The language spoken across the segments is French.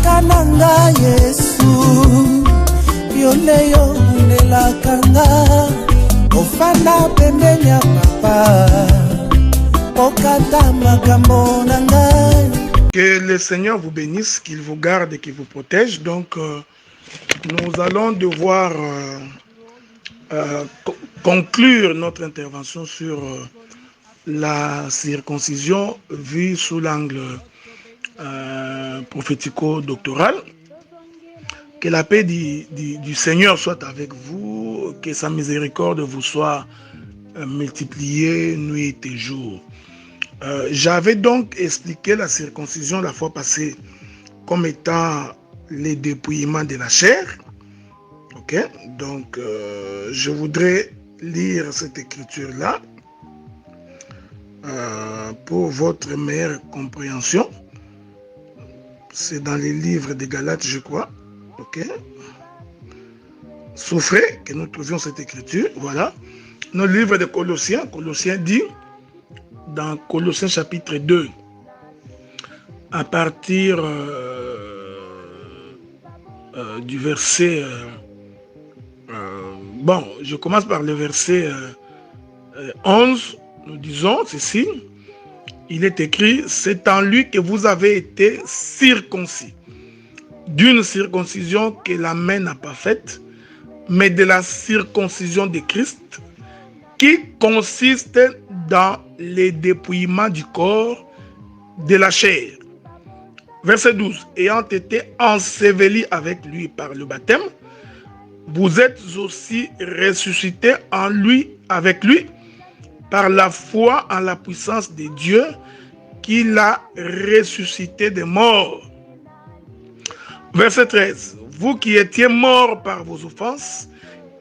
Kananga Yesu Yoleyo Nela Kanga Ofana Pembenya Papa Okata Makambo Nanga. Que le Seigneur vous bénisse, qu'il vous garde et qu'il vous protège. Donc nous allons devoir conclure notre intervention sur la circoncision vue sous l'angle prophético-doctoral. Que la paix du Seigneur soit avec vous, que sa miséricorde vous soit multipliée nuit et jour. J'avais donc expliqué la circoncision la fois passée comme étant les dépouillements de la chair. Ok, donc je voudrais lire cette écriture-là pour votre meilleure compréhension. C'est dans les livres des Galates, je crois. Ok. Souffrez que nous trouvions cette écriture. Voilà. Dans le livre de Colossiens, Colossiens dit, dans Colossiens chapitre 2, à partir du verset... bon, je commence par le verset 11. Nous disons ceci. Il est écrit, c'est en lui que vous avez été circoncis, d'une circoncision que la main n'a pas faite, mais de la circoncision de Christ, qui consiste dans les dépouillements du corps de la chair. Verset 12. Ayant été ensevelis avec lui par le baptême, vous êtes aussi ressuscités en lui, avec lui, par la foi en la puissance de Dieu qui l'a ressuscité des morts. Verset 13. Vous qui étiez morts par vos offenses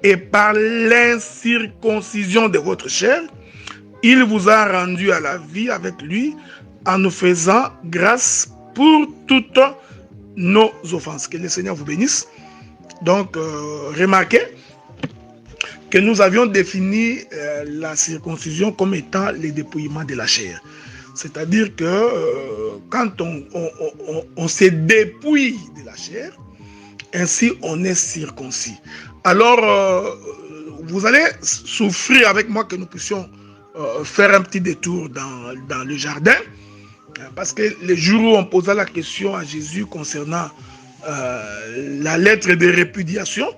et par l'incirconcision de votre chair, il vous a rendu à la vie avec lui en nous faisant grâce pour toutes nos offenses. Que le Seigneur vous bénisse. Donc, remarquez que nous avions défini la circoncision comme étant les dépouillements de la chair. C'est-à-dire que quand on se dépouille de la chair, ainsi on est circoncis. Alors, vous allez souffrir avec moi que nous puissions faire un petit détour dans le jardin, parce que le jour où on posa la question à Jésus concernant la lettre de répudiation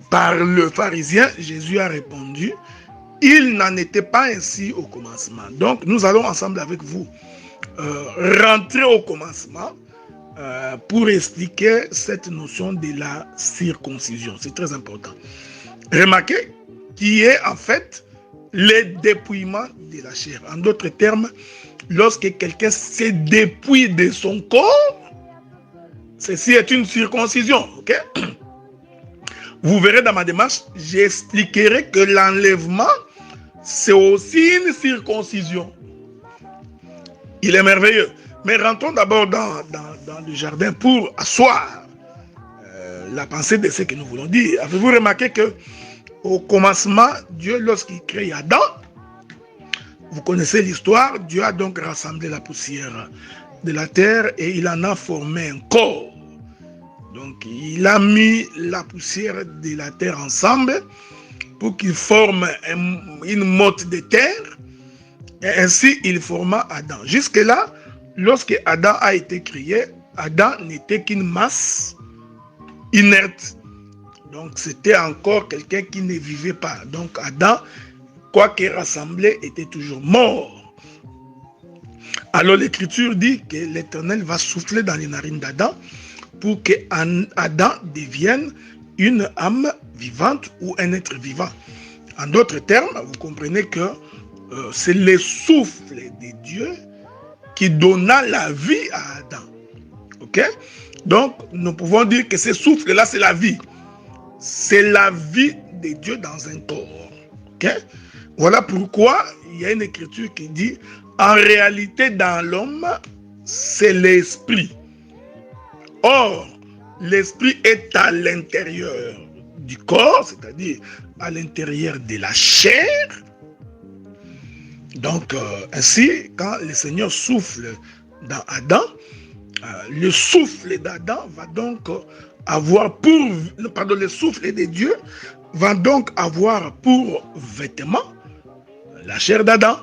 par le pharisien, Jésus a répondu, il n'en était pas ainsi au commencement. Donc nous allons ensemble avec vous rentrer au commencement pour expliquer cette notion de la circoncision. C'est très important. Remarquez qui est en fait le dépouillement de la chair. En d'autres termes, lorsque quelqu'un se dépouille de son corps, ceci est une circoncision. Ok? Vous verrez dans ma démarche, j'expliquerai que l'enlèvement, c'est aussi une circoncision. Il est merveilleux. Mais rentrons d'abord dans le jardin pour asseoir la pensée de ce que nous voulons dire. Avez-vous remarqué que au commencement, Dieu, lorsqu'il crée Adam, vous connaissez l'histoire, Dieu a donc rassemblé la poussière de la terre et il en a formé un corps. Donc, il a mis la poussière de la terre ensemble pour qu'il forme une motte de terre. Et ainsi, il forma Adam. Jusque-là, lorsque Adam a été créé, Adam n'était qu'une masse inerte. Donc, c'était encore quelqu'un qui ne vivait pas. Donc, Adam, quoique rassemblé, était toujours mort. Alors, l'Écriture dit que l'Éternel va souffler dans les narines d'Adam pour que Adam devienne une âme vivante ou un être vivant. En d'autres termes, vous comprenez que c'est le souffle de Dieu qui donna la vie à Adam. Ok? Donc, nous pouvons dire que ce souffle-là, c'est la vie. C'est la vie de Dieu dans un corps. Ok? Voilà pourquoi il y a une écriture qui dit, en réalité, dans l'homme, c'est l'esprit. Or, l'esprit est à l'intérieur du corps, c'est-à-dire à l'intérieur de la chair. Donc, ainsi, quand le Seigneur souffle dans Adam, le souffle d'Adam va donc avoir pour, le souffle de Dieu va donc avoir pour vêtement la chair d'Adam.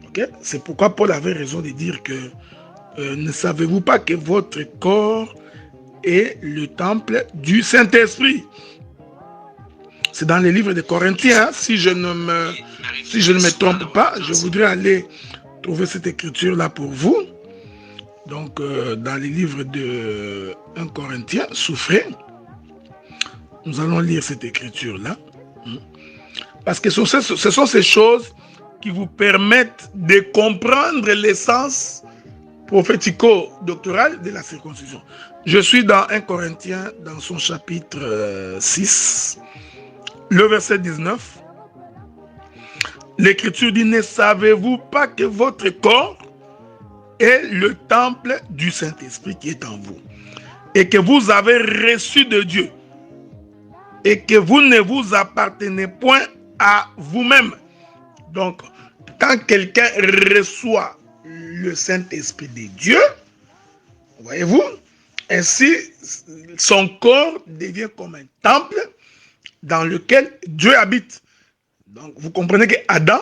Okay? C'est pourquoi Paul avait raison de dire que ne savez-vous pas que votre corps est le temple du Saint-Esprit? C'est dans les livres de Corinthiens, si je ne me trompe pas. Je voudrais aller trouver cette écriture-là pour vous. Donc, dans les livres de 1 Corinthiens, souffrez. Nous allons lire cette écriture-là. Parce que ce sont ces choses qui vous permettent de comprendre l'essence prophético-doctorale de la circoncision. Je suis dans 1 Corinthiens, dans son chapitre 6, le verset 19. L'écriture dit, ne savez-vous pas que votre corps est le temple du Saint-Esprit qui est en vous et que vous avez reçu de Dieu et que vous ne vous appartenez point à vous-même. Donc, quand quelqu'un reçoit le Saint-Esprit de Dieu, voyez-vous, ainsi son corps devient comme un temple dans lequel Dieu habite. Donc, vous comprenez que Adam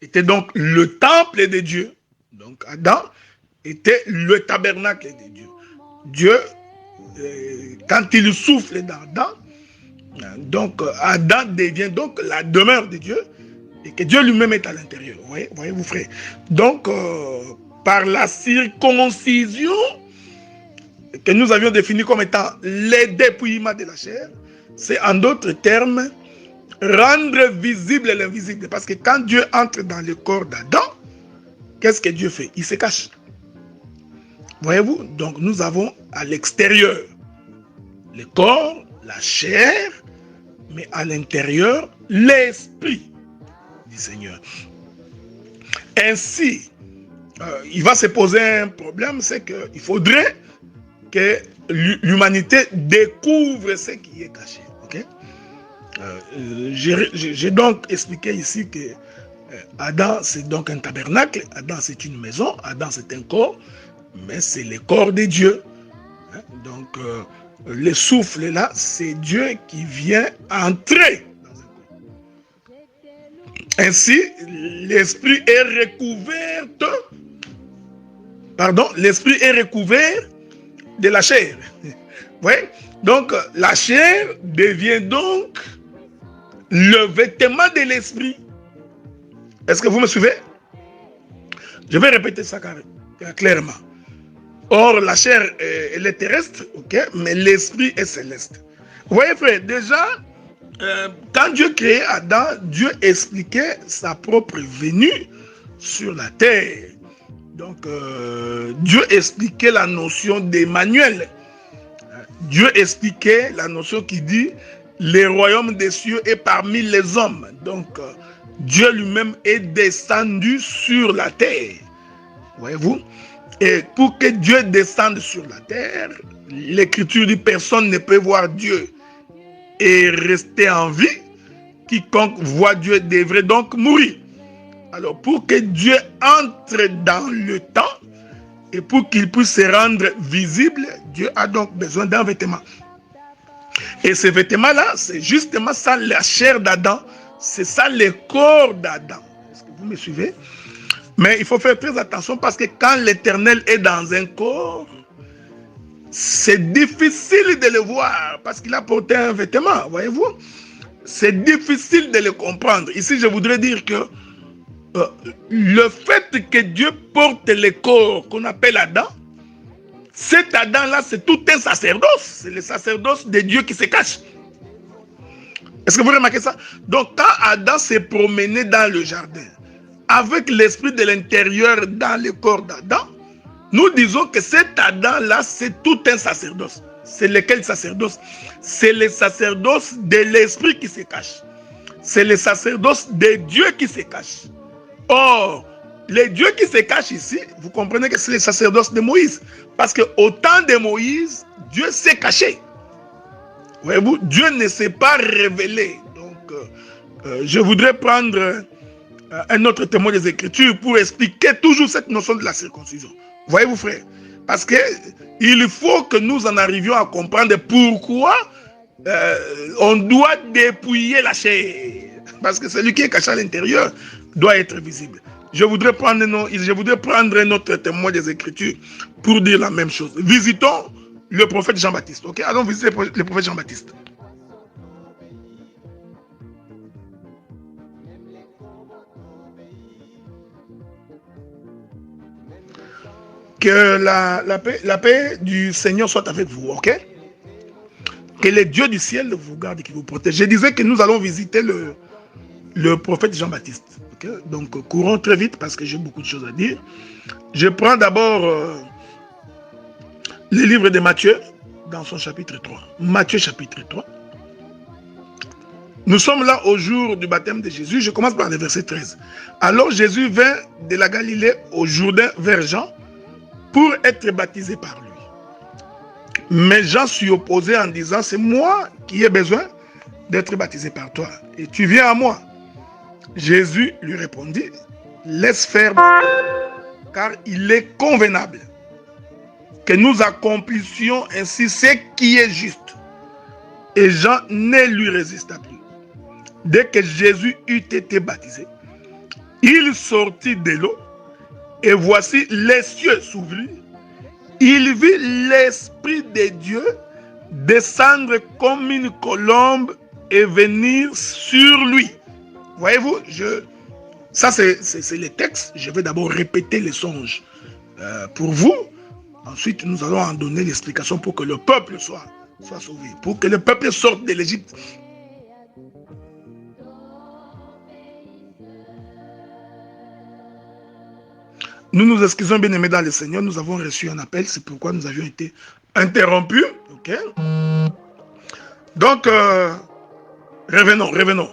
était donc le temple de Dieu. Donc, Adam était le tabernacle de Dieu. Dieu, quand il souffle dans Adam, donc Adam devient donc la demeure de Dieu et que Dieu lui-même est à l'intérieur. Voyez-vous, frère. Donc, par la circoncision que nous avions définie comme étant le dépouillement de la chair, c'est en d'autres termes rendre visible l'invisible. Parce que quand Dieu entre dans le corps d'Adam, qu'est-ce que Dieu fait? Il se cache. Voyez-vous? Donc nous avons à l'extérieur le corps, la chair, mais à l'intérieur l'esprit du Seigneur. Ainsi, il va se poser un problème, c'est qu'il faudrait que l'humanité découvre ce qui est caché. Okay? J'ai donc expliqué ici que Adam c'est donc un tabernacle, Adam c'est une maison, Adam c'est un corps, mais c'est le corps de Dieu. Donc le souffle là, c'est Dieu qui vient entrer dans un corps. Ainsi, l'esprit est recouvert de la chair. Oui? Donc la chair devient donc le vêtement de l'esprit. Est-ce que vous me suivez? Je vais répéter ça clairement. Or, la chair, elle est terrestre, okay, mais l'esprit est céleste. Vous voyez, frère, déjà, quand Dieu créait Adam, Dieu expliquait sa propre venue sur la terre. Donc, Dieu expliquait la notion d'Emmanuel. Dieu expliquait la notion qui dit « Le royaume des cieux est parmi les hommes ». Donc, Dieu lui-même est descendu sur la terre. Voyez-vous? Et pour que Dieu descende sur la terre, l'Écriture dit « Personne ne peut voir Dieu et rester en vie. Quiconque voit Dieu devrait donc mourir. » Alors, pour que Dieu entre dans le temps et pour qu'il puisse se rendre visible, Dieu a donc besoin d'un vêtement. Et ce vêtement-là, c'est justement ça, la chair d'Adam. C'est ça le corps d'Adam. Est-ce que vous me suivez? Mais il faut faire très attention parce que quand l'Éternel est dans un corps, c'est difficile de le voir parce qu'il a porté un vêtement, voyez-vous? C'est difficile de le comprendre. Ici, je voudrais dire que le fait que Dieu porte le corps qu'on appelle Adam, cet Adam-là, c'est tout un sacerdoce. C'est le sacerdoce de Dieu qui se cache. Est-ce que vous remarquez ça? Donc, quand Adam s'est promené dans le jardin, avec l'esprit de l'intérieur dans le corps d'Adam, nous disons que cet Adam-là, c'est tout un sacerdoce. C'est lequel sacerdoce? C'est le sacerdoce de l'esprit qui se cache. C'est le sacerdoce de Dieu qui se cache. Or, le Dieu qui se cache ici, vous comprenez que c'est le sacerdoce de Moïse. Parce qu'au temps de Moïse, Dieu s'est caché. Voyez-vous, Dieu ne s'est pas révélé. Donc, je voudrais prendre un autre témoin des Écritures pour expliquer toujours cette notion de la circoncision. Voyez-vous, frère, Parce qu'il faut que nous en arrivions à comprendre pourquoi on doit dépouiller la chair. Parce que celui qui est caché à l'intérieur doit être visible. Je voudrais prendre notre témoin des Écritures pour dire la même chose. Visitons le prophète Jean-Baptiste. Okay? Allons visiter le prophète Jean-Baptiste. Que la paix du Seigneur soit avec vous, ok? Que les dieux du ciel vous gardent et qui vous protègent. Je disais que nous allons visiter le prophète Jean-Baptiste. Okay? Donc, courons très vite parce que j'ai beaucoup de choses à dire. Je prends d'abord le livre de Matthieu dans son chapitre 3. Matthieu chapitre 3. Nous sommes là au jour du baptême de Jésus. Je commence par le verset 13. Alors Jésus vint de la Galilée au Jourdain vers Jean pour être baptisé par lui. Mais Jean s'y opposait en disant, c'est moi qui ai besoin d'être baptisé par toi. Et tu viens à moi. Jésus lui répondit, laisse faire, car il est convenable que nous accomplissions ainsi ce qui est juste. Et Jean ne lui résista plus. Dès que Jésus eut été baptisé, il sortit de l'eau, et voici les cieux s'ouvrirent. Il vit l'Esprit de Dieu descendre comme une colombe et venir sur lui. Voyez-vous, ça c'est les textes. Je vais d'abord répéter les songes pour vous. Ensuite, nous allons en donner l'explication pour que le peuple soit sauvé. Pour que le peuple sorte de l'Égypte. Nous nous excusons, bien-aimés dans le Seigneur. Nous avons reçu un appel. C'est pourquoi nous avions été interrompus. Ok? Donc, revenons.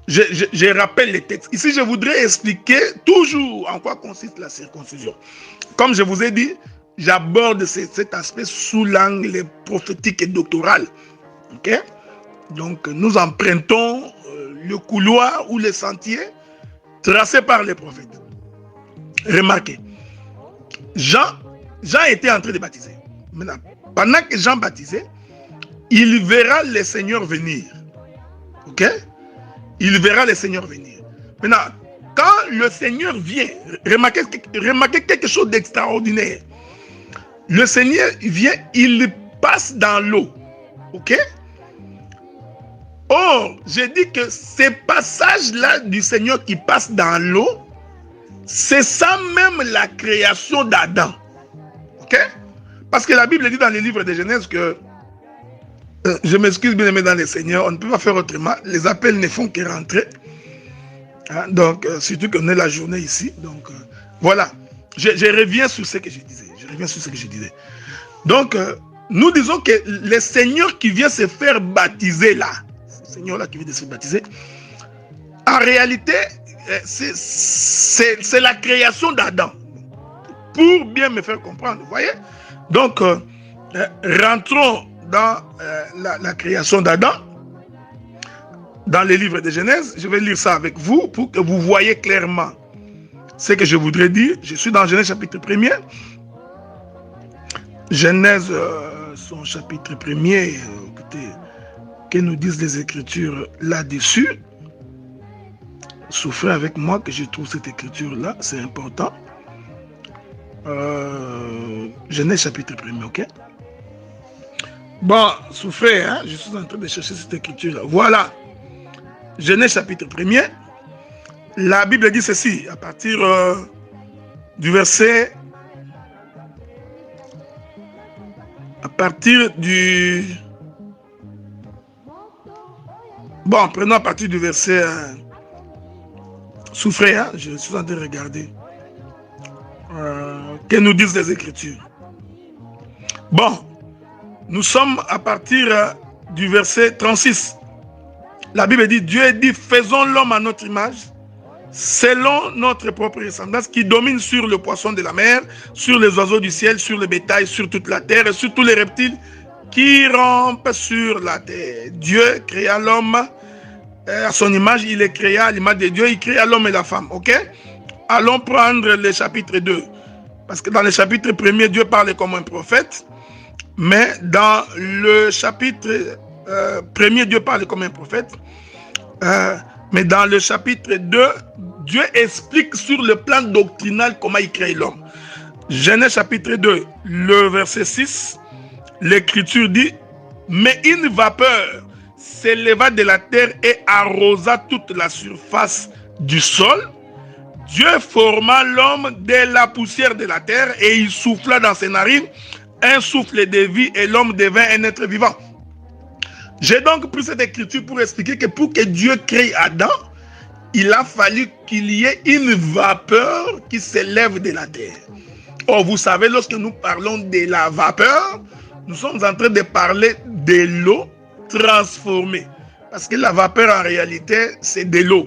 Je rappelle les textes. Ici, je voudrais expliquer toujours en quoi consiste la circoncision. Comme je vous ai dit, j'aborde cet aspect sous l'angle prophétique et doctoral. Ok? Donc, nous empruntons le couloir ou les sentiers tracés par les prophètes. Remarquez, Jean était en train de baptiser. Maintenant, pendant que Jean baptisait, il verra le Seigneur venir. Ok? Il verra le Seigneur venir. Maintenant, quand le Seigneur vient, remarquez quelque chose d'extraordinaire. Le Seigneur vient, il passe dans l'eau. Ok? Or, j'ai dit que ces passages-là du Seigneur qui passe dans l'eau, c'est ça même la création d'Adam. Ok? Parce que la Bible dit dans les livres de Genèse que, je m'excuse bien aimé dans le Seigneur, on ne peut pas faire autrement. Les appels ne font que rentrer. Hein? Donc, surtout qu'on est la journée ici. Donc, voilà. Je reviens sur ce que je disais. Donc, nous disons que le Seigneur qui vient se faire baptiser là, ce Seigneur-là qui vient de se baptiser, en réalité, c'est la création d'Adam. Pour bien me faire comprendre, vous voyez? Donc, rentrons dans la création d'Adam, dans les livres de Genèse. Je vais lire ça avec vous pour que vous voyez clairement ce que je voudrais dire. Je suis dans Genèse chapitre 1er. Genèse, son chapitre 1er, écoutez, que nous disent les Écritures là-dessus. Souffrez avec moi que je trouve cette écriture-là, c'est important. Genèse chapitre 1er, ok? Bon, souffrez, hein? Je suis en train de chercher cette écriture-là. Voilà. Genèse chapitre 1er. La Bible dit ceci, à partir du verset... Bon, prenons à partir du verset... Souffrez, hein? Je suis en train de regarder. Que nous disent les Écritures. Bon, nous sommes à partir du verset 36. La Bible dit, Dieu dit, faisons l'homme à notre image, selon notre propre ressemblance, qui domine sur le poisson de la mer, sur les oiseaux du ciel, sur le bétail, sur toute la terre, et sur tous les reptiles qui rampent sur la terre. Dieu créa l'homme à son image, il est créé à l'image de Dieu, il créa l'homme et la femme. Ok? Allons prendre le chapitre 2. Parce que dans le chapitre 1er, Dieu parle comme un prophète. Mais dans le chapitre 1er, Dieu parle comme un prophète. Mais dans le chapitre 2, Dieu explique sur le plan doctrinal comment il crée l'homme. Genèse chapitre 2, le verset 6, l'Écriture dit « Mais une vapeur s'éleva de la terre et arrosa toute la surface du sol. Dieu forma l'homme de la poussière de la terre et il souffla dans ses narines un souffle de vie et l'homme devint un être vivant. » J'ai donc pris cette écriture pour expliquer que pour que Dieu crée Adam, il a fallu qu'il y ait une vapeur qui s'élève de la terre. Or, vous savez, lorsque nous parlons de la vapeur, nous sommes en train de parler de l'eau transformée. Parce que la vapeur, en réalité, c'est de l'eau.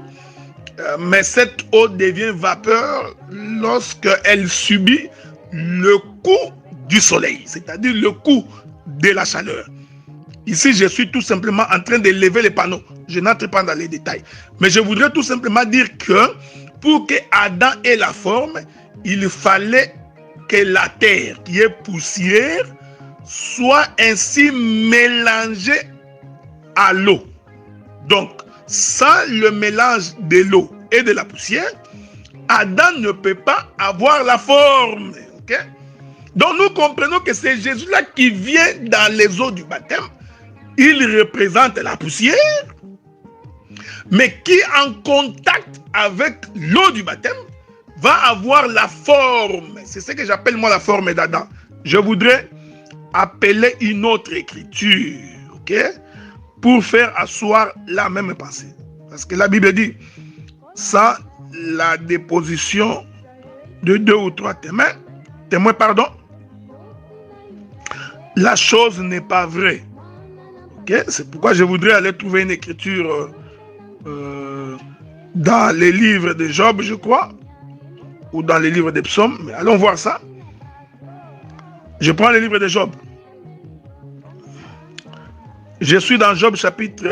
Mais cette eau devient vapeur lorsqu'elle subit le coup du soleil, c'est-à-dire le coup de la chaleur. Ici, je suis tout simplement en train de lever les panneaux. Je n'entre pas dans les détails. Mais je voudrais tout simplement dire que pour que Adam ait la forme, il fallait que la terre, qui est poussière, soit ainsi mélangée à l'eau. Donc, sans le mélange de l'eau et de la poussière, Adam ne peut pas avoir la forme. Okay? Donc, nous comprenons que c'est Jésus-là qui vient dans les eaux du baptême. Il représente la poussière, mais qui en contact avec l'eau du baptême va avoir la forme. C'est ce que j'appelle moi la forme d'Adam. Je voudrais appeler une autre écriture, ok, pour faire asseoir la même pensée. Parce que la Bible dit, sans la déposition de 2 ou 3 témoins, la chose n'est pas vraie. Okay? C'est pourquoi je voudrais aller trouver une écriture dans les livres de Job, je crois, ou dans les livres des psaumes. Mais allons voir ça. Je prends le livre de Job. Je suis dans Job chapitre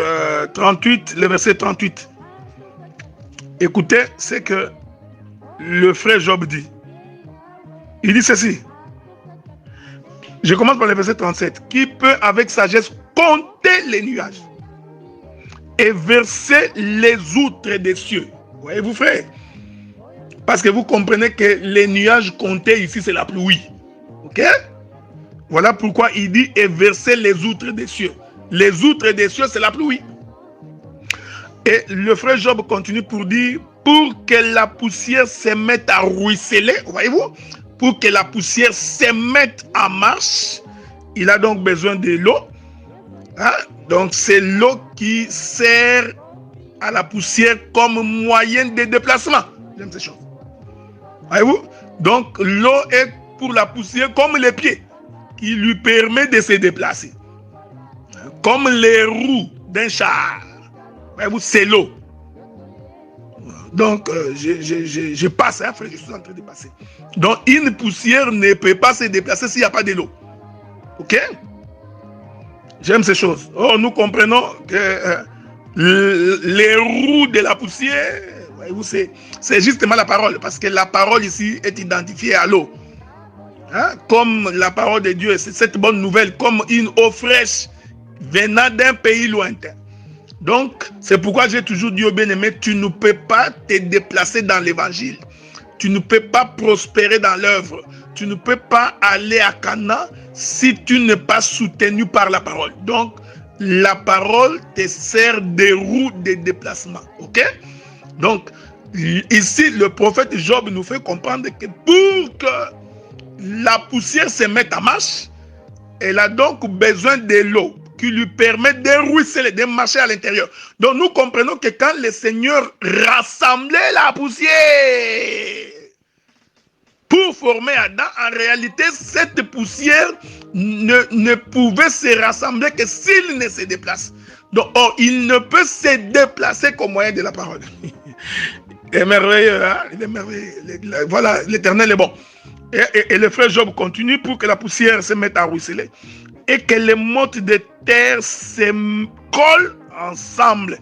38, le verset 38. Écoutez ce que le frère Job dit. Il dit ceci. Je commence par le verset 37. Qui peut avec sagesse compter les nuages et verser les outres des cieux? Voyez-vous, frère? Parce que vous comprenez que les nuages comptés ici, c'est la pluie. Ok? Voilà pourquoi il dit et verser les outres des cieux. Les outres des cieux, c'est la pluie. Et le frère Job continue pour dire, pour que la poussière se mette à ruisseler, voyez-vous, pour que la poussière se mette en marche, il a donc besoin de l'eau. Hein? Donc c'est l'eau qui sert à la poussière comme moyen de déplacement. J'aime ces choses. Voyez-vous? Donc l'eau est pour la poussière comme les pieds, qui lui permet de se déplacer. Comme les roues d'un char. Voyez-vous, c'est l'eau. Donc, je passe, hein, frère, je suis en train de passer. Donc, une poussière ne peut pas se déplacer s'il n'y a pas de l'eau. Ok? J'aime ces choses. Oh, nous comprenons que les roues de la poussière, voyez-vous, c'est justement la parole. Parce que la parole ici est identifiée à l'eau. Hein? Comme la parole de Dieu, c'est cette bonne nouvelle, comme une eau fraîche venant d'un pays lointain. Donc, c'est pourquoi j'ai toujours dit au bien-aimé, tu ne peux pas te déplacer dans l'évangile. Tu ne peux pas prospérer dans l'œuvre. Tu ne peux pas aller à Cana si tu n'es pas soutenu par la parole. Donc, la parole te sert de roue de déplacement. Ok? Donc, ici, le prophète Job nous fait comprendre que pour que la poussière se mette en marche, elle a donc besoin de l'eau qui lui permet de ruisseler, de marcher à l'intérieur. Donc nous comprenons que quand le Seigneur rassemblait la poussière pour former Adam, en réalité cette poussière ne pouvait se rassembler que s'il ne se déplace. Donc or, il ne peut se déplacer qu'au moyen de la parole. Il est merveilleux, hein? Il est merveilleux. Voilà, l'Éternel est bon. Et le frère Job continue pour que la poussière se mette à ruisseler et que les mottes de terre se collent ensemble.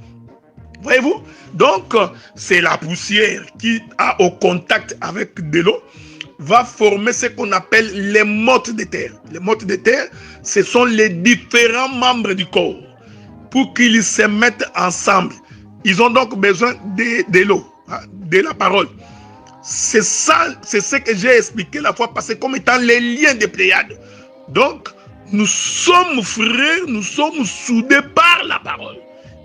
Voyez-vous? Donc, c'est la poussière qui a au contact avec de l'eau va former ce qu'on appelle les mottes de terre. Les mottes de terre, ce sont les différents membres du corps. Pour qu'ils se mettent ensemble, ils ont donc besoin de l'eau, de la parole. C'est ça, c'est ce que j'ai expliqué la fois passée comme étant les liens des Pléiades. Donc, nous sommes frères, nous sommes soudés par la parole.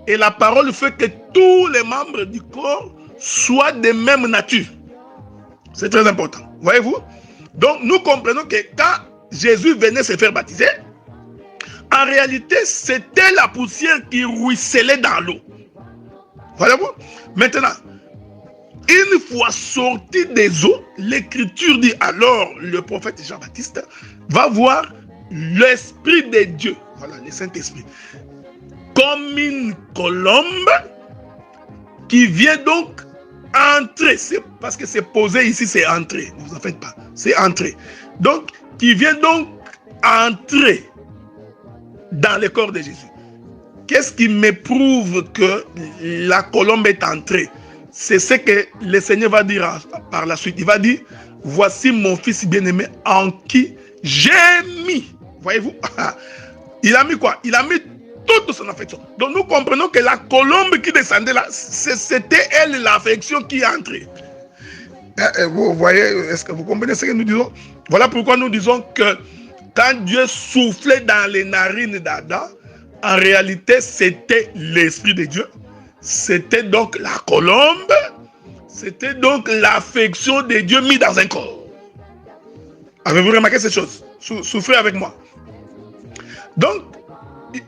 Et la parole fait que tous les membres du corps soient de même nature. C'est très important. Voyez-vous? Donc, nous comprenons que quand Jésus venait se faire baptiser, en réalité, c'était la poussière qui ruisselait dans l'eau. Voyez-vous? Maintenant, une fois sorti des eaux, l'Écriture dit alors le prophète Jean-Baptiste va voir l'Esprit de Dieu, voilà, le Saint-Esprit, comme une colombe qui vient donc entrer. C'est parce que c'est posé ici, c'est entrer. Ne vous en faites pas, c'est entrer. Donc, qui vient donc entrer dans le corps de Jésus. Qu'est-ce qui me prouve que la colombe est entrée? C'est ce que le Seigneur va dire par la suite. Il va dire, voici mon fils bien-aimé en qui j'ai mis. Voyez-vous? Il a mis quoi? Il a mis toute son affection. Donc nous comprenons que la colombe qui descendait là, c'était elle l'affection qui est entrée. Vous voyez, est-ce que vous comprenez ce que nous disons? Voilà pourquoi nous disons que quand Dieu soufflait dans les narines d'Adam, en réalité c'était l'Esprit de Dieu. C'était donc la colombe, c'était donc l'affection de Dieu mis dans un corps. Avez-vous remarqué cette chose? Souffrez avec moi. Donc,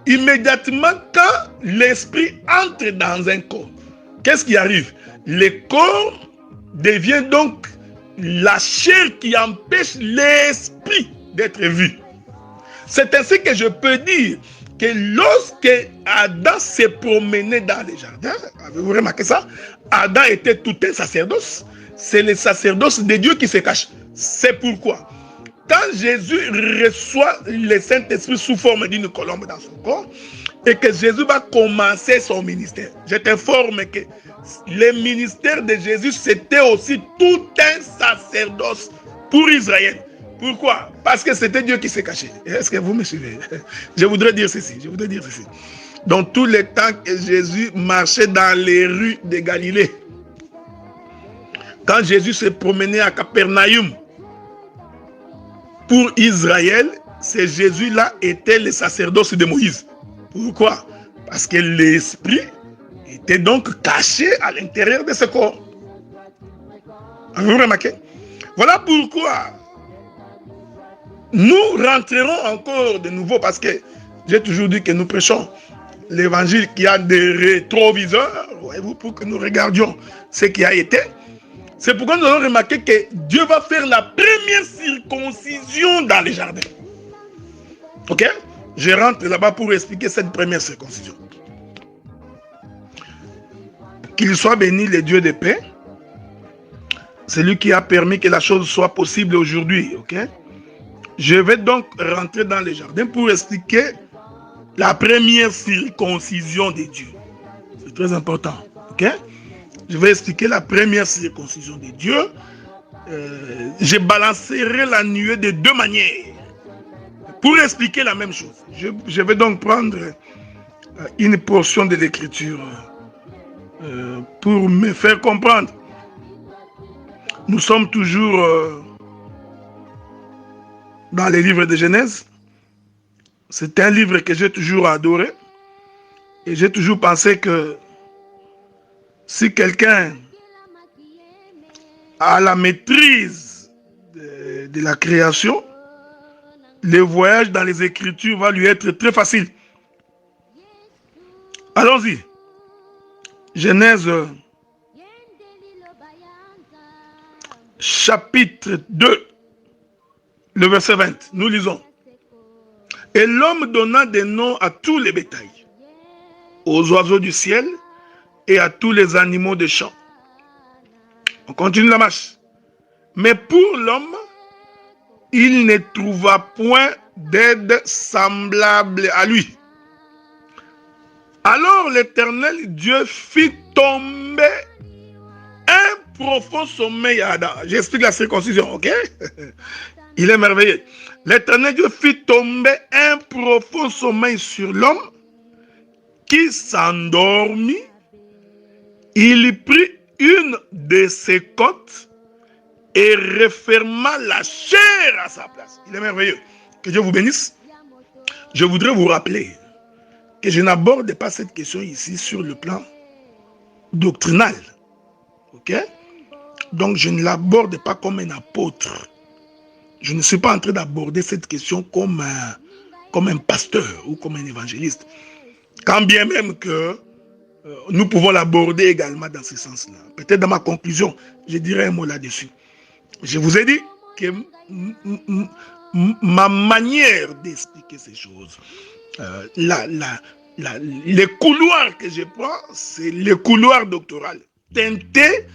immédiatement quand l'esprit entre dans un corps, qu'est-ce qui arrive? Le corps devient donc la chair qui empêche l'esprit d'être vu. C'est ainsi que je peux dire que lorsque Adam s'est promené dans les jardins, avez-vous remarqué ça? Adam était tout un sacerdoce. C'est le sacerdoce de Dieu qui se cache. C'est pourquoi, quand Jésus reçoit le Saint-Esprit sous forme d'une colombe dans son corps, et que Jésus va commencer son ministère, je t'informe que le ministère de Jésus, c'était aussi tout un sacerdoce pour Israël. Pourquoi? Parce que c'était Dieu qui s'est caché. Est-ce que vous me suivez? Je voudrais dire ceci. Dans tout le temps que Jésus marchait dans les rues de Galilée, quand Jésus s'est promené à Capernaum, pour Israël, ce Jésus-là était le sacerdoce de Moïse. Pourquoi? Parce que l'esprit était donc caché à l'intérieur de ce corps. Avez-vous remarqué? Voilà pourquoi nous rentrerons encore de nouveau, parce que j'ai toujours dit que nous prêchons l'évangile qui a des rétroviseurs, voyez-vous, pour que nous regardions ce qui a été. C'est pourquoi nous avons remarqué que Dieu va faire la première circoncision dans les jardins. Ok? Je rentre là-bas pour expliquer cette première circoncision. Qu'il soit béni le Dieu de paix, celui qui a permis que la chose soit possible aujourd'hui. Ok? Je vais donc rentrer dans les jardins pour expliquer la première circoncision de Dieu. C'est très important. Ok? Je vais expliquer la première circoncision de Dieu. Je balancerai la nuée de deux manières pour expliquer la même chose. Je vais donc prendre une portion de l'Écriture pour me faire comprendre. Nous sommes toujours dans les livres de Genèse. C'est un livre que j'ai toujours adoré. Et j'ai toujours pensé que si quelqu'un a la maîtrise de la création, le voyage dans les Écritures va lui être très facile. Allons-y. Genèse chapitre 2, le verset 20. Nous lisons. Et l'homme donna des noms à tous les bétails, aux oiseaux du ciel et à tous les animaux des champs. On continue la marche. Mais pour l'homme, il ne trouva point d'aide semblable à lui. Alors l'Éternel Dieu fit tomber un profond sommeil à Adam. J'explique la circoncision, ok? Il est merveilleux. L'Éternel Dieu fit tomber un profond sommeil sur l'homme qui s'endormit. Il prit une de ses côtes et referma la chair à sa place. Il est merveilleux. Que Dieu vous bénisse. Je voudrais vous rappeler que je n'aborde pas cette question ici sur le plan doctrinal. Ok? Donc je ne l'aborde pas comme un apôtre. Je ne suis pas en train d'aborder cette question comme un pasteur ou comme un évangéliste. Quand bien même que nous pouvons l'aborder également dans ce sens-là. Peut-être dans ma conclusion, je dirai un mot là-dessus. Je vous ai dit que ma manière d'expliquer ces choses, les couloirs que je prends, c'est les couloirs doctoraux, teintés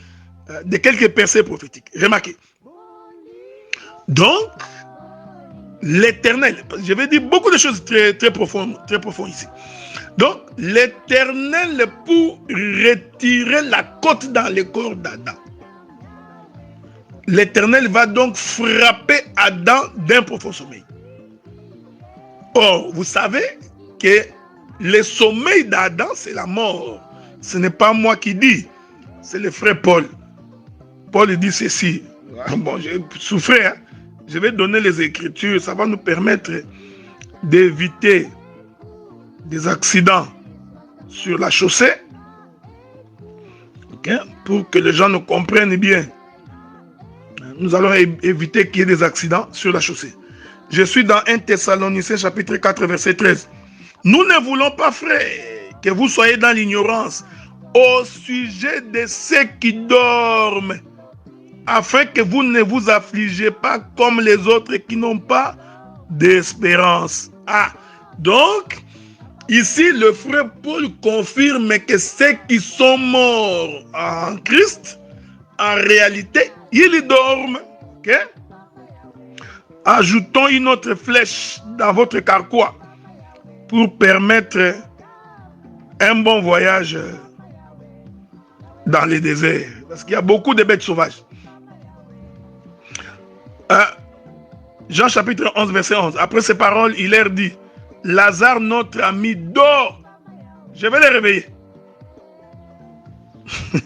de quelques percées prophétiques. Remarquez. Donc, l'Éternel, je vais dire beaucoup de choses très profondes ici. Donc, l'Éternel, pour retirer la côte dans le corps d'Adam, l'Éternel va donc frapper Adam d'un profond sommeil. Or, vous savez que le sommeil d'Adam, c'est la mort. Ce n'est pas moi qui dis, c'est le frère Paul. Paul dit ceci. Bon, j'ai souffert, hein? Je vais donner les Écritures, ça va nous permettre d'éviter des accidents sur la chaussée, okay? Pour que les gens nous comprennent bien. Nous allons éviter qu'il y ait des accidents sur la chaussée. Je suis dans 1 Thessaloniciens chapitre 4 verset 13. Nous ne voulons pas, frères, que vous soyez dans l'ignorance au sujet de ceux qui dorment, afin que vous ne vous affligez pas comme les autres qui n'ont pas d'espérance. Ah, donc, ici, le frère Paul confirme que ceux qui sont morts en Christ, en réalité, ils dorment. Okay? Ajoutons une autre flèche dans votre carquois pour permettre un bon voyage dans les déserts. Parce qu'il y a beaucoup de bêtes sauvages. Jean chapitre 11 verset 11. Après ces paroles, il leur dit: Lazare, notre ami, dort. Je vais les réveiller. Vous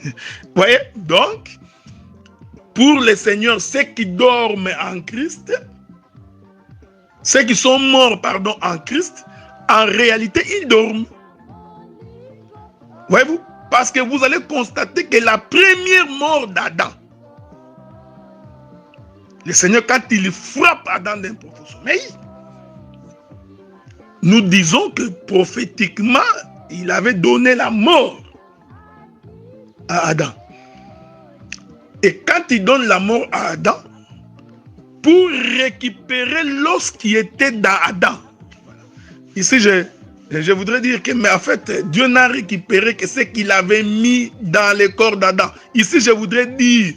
voyez? Donc, pour les seigneurs, ceux qui dorment en Christ, ceux qui sont morts, en Christ, en réalité, ils dorment. Voyez-vous? Parce que vous allez constater que la première mort d'Adam, le Seigneur, quand il frappe Adam d'un profond sommeil, nous disons que prophétiquement, il avait donné la mort à Adam. Et quand il donne la mort à Adam, pour récupérer l'os qui était dans Adam. Voilà. Ici, je voudrais dire que, mais en fait, Dieu n'a récupéré que ce qu'il avait mis dans le corps d'Adam. Ici, je voudrais dire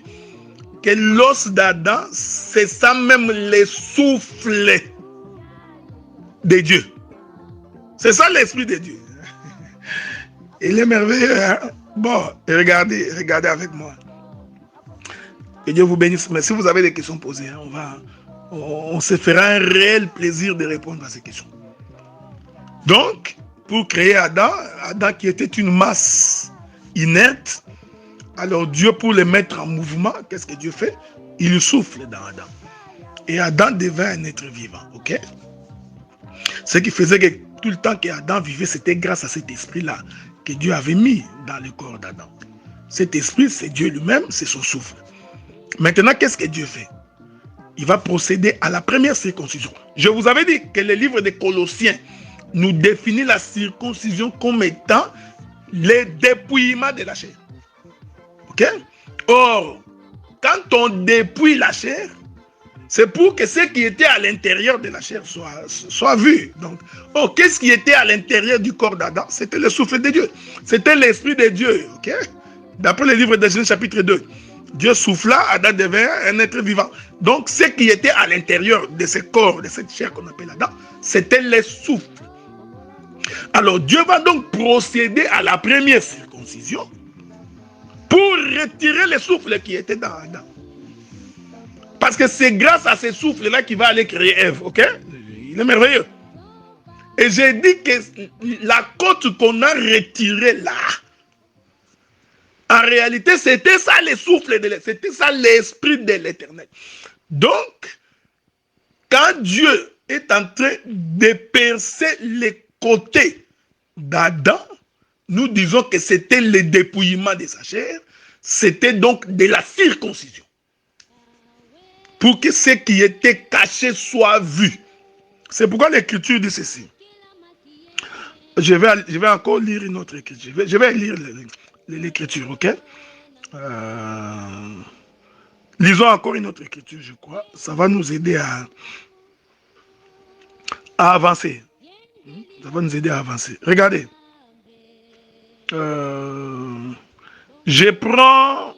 que l'os d'Adam, c'est ça même le souffle de Dieu. C'est ça l'esprit de Dieu. Il est merveilleux, hein? Bon, regardez avec moi. Que Dieu vous bénisse. Mais si vous avez des questions posées, hein, on se fera un réel plaisir de répondre à ces questions. Donc, pour créer Adam qui était une masse inerte, alors Dieu, pour le mettre en mouvement, qu'est-ce que Dieu fait? Il souffle dans Adam. Et Adam devint un être vivant. Ok? Ce qui faisait que tout le temps qu'Adam vivait, c'était grâce à cet esprit-là que Dieu avait mis dans le corps d'Adam. Cet esprit, c'est Dieu lui-même, c'est son souffle. Maintenant, qu'est-ce que Dieu fait? Il va procéder à la première circoncision. Je vous avais dit que le livre des Colossiens nous définit la circoncision comme étant le dépouillement de la chair. Ok? Or, quand on dépouille la chair, c'est pour que ce qui était à l'intérieur de la chair soit vu. Donc, qu'est-ce qui était à l'intérieur du corps d'Adam? C'était le souffle de Dieu. C'était l'esprit de Dieu. Ok? D'après le livre de Genèse chapitre 2. Dieu souffla, Adam devint un être vivant. Donc, ce qui était à l'intérieur de ce corps, de cette chair qu'on appelle Adam, c'était le souffle. Alors, Dieu va donc procéder à la première circoncision pour retirer les souffles qui étaient dans Adam. Parce que c'est grâce à ces souffles-là qu'il va aller créer Ève, ok? Il est merveilleux. Et j'ai dit que la côte qu'on a retirée là, en réalité, c'était ça les souffles, c'était ça l'esprit de l'Éternel. Donc, quand Dieu est en train de percer les côtés d'Adam, nous disons que c'était le dépouillement de sa chair, c'était donc de la circoncision. Pour que ce qui était caché soit vu. C'est pourquoi l'Écriture dit ceci. Je vais encore lire une autre écriture. Je vais lire l'écriture, ok? Lisons encore une autre écriture, je crois. Ça va nous aider à avancer. Ça va nous aider à avancer. Regardez. Je prends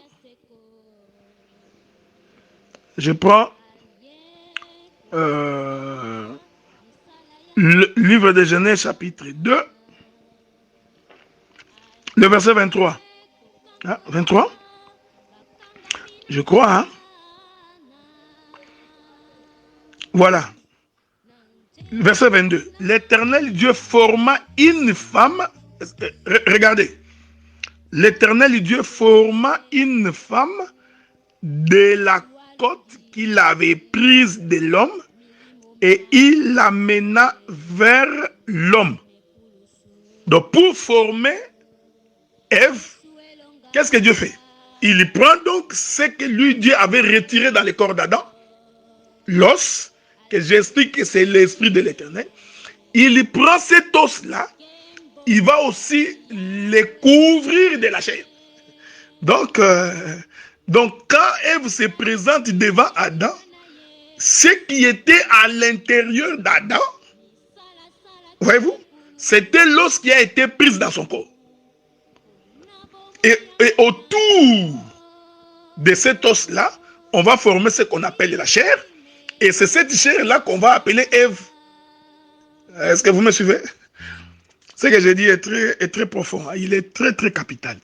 le livre de Genèse chapitre 2, le verset 23. Ah, 23? Je crois, hein? Voilà. Verset 22. L'Éternel Dieu forma une femme. Regardez. L'Éternel Dieu forma une femme de la côte qu'il avait prise de l'homme et il l'amena vers l'homme. Donc pour former Ève, qu'est-ce que Dieu fait? Il prend donc ce que lui Dieu avait retiré dans le corps d'Adam, l'os, que j'explique que c'est l'esprit de l'Éternel. Il prend cet os-là, il va aussi le couvrir de la chair. Donc quand Ève se présente devant Adam, ce qui était à l'intérieur d'Adam, voyez-vous, c'était l'os qui a été pris dans son corps. Et autour de cet os-là, on va former ce qu'on appelle la chair. Et c'est cette chair-là qu'on va appeler Ève. Est-ce que vous me suivez? Ce que j'ai dit est très profond. Il est très, très capital.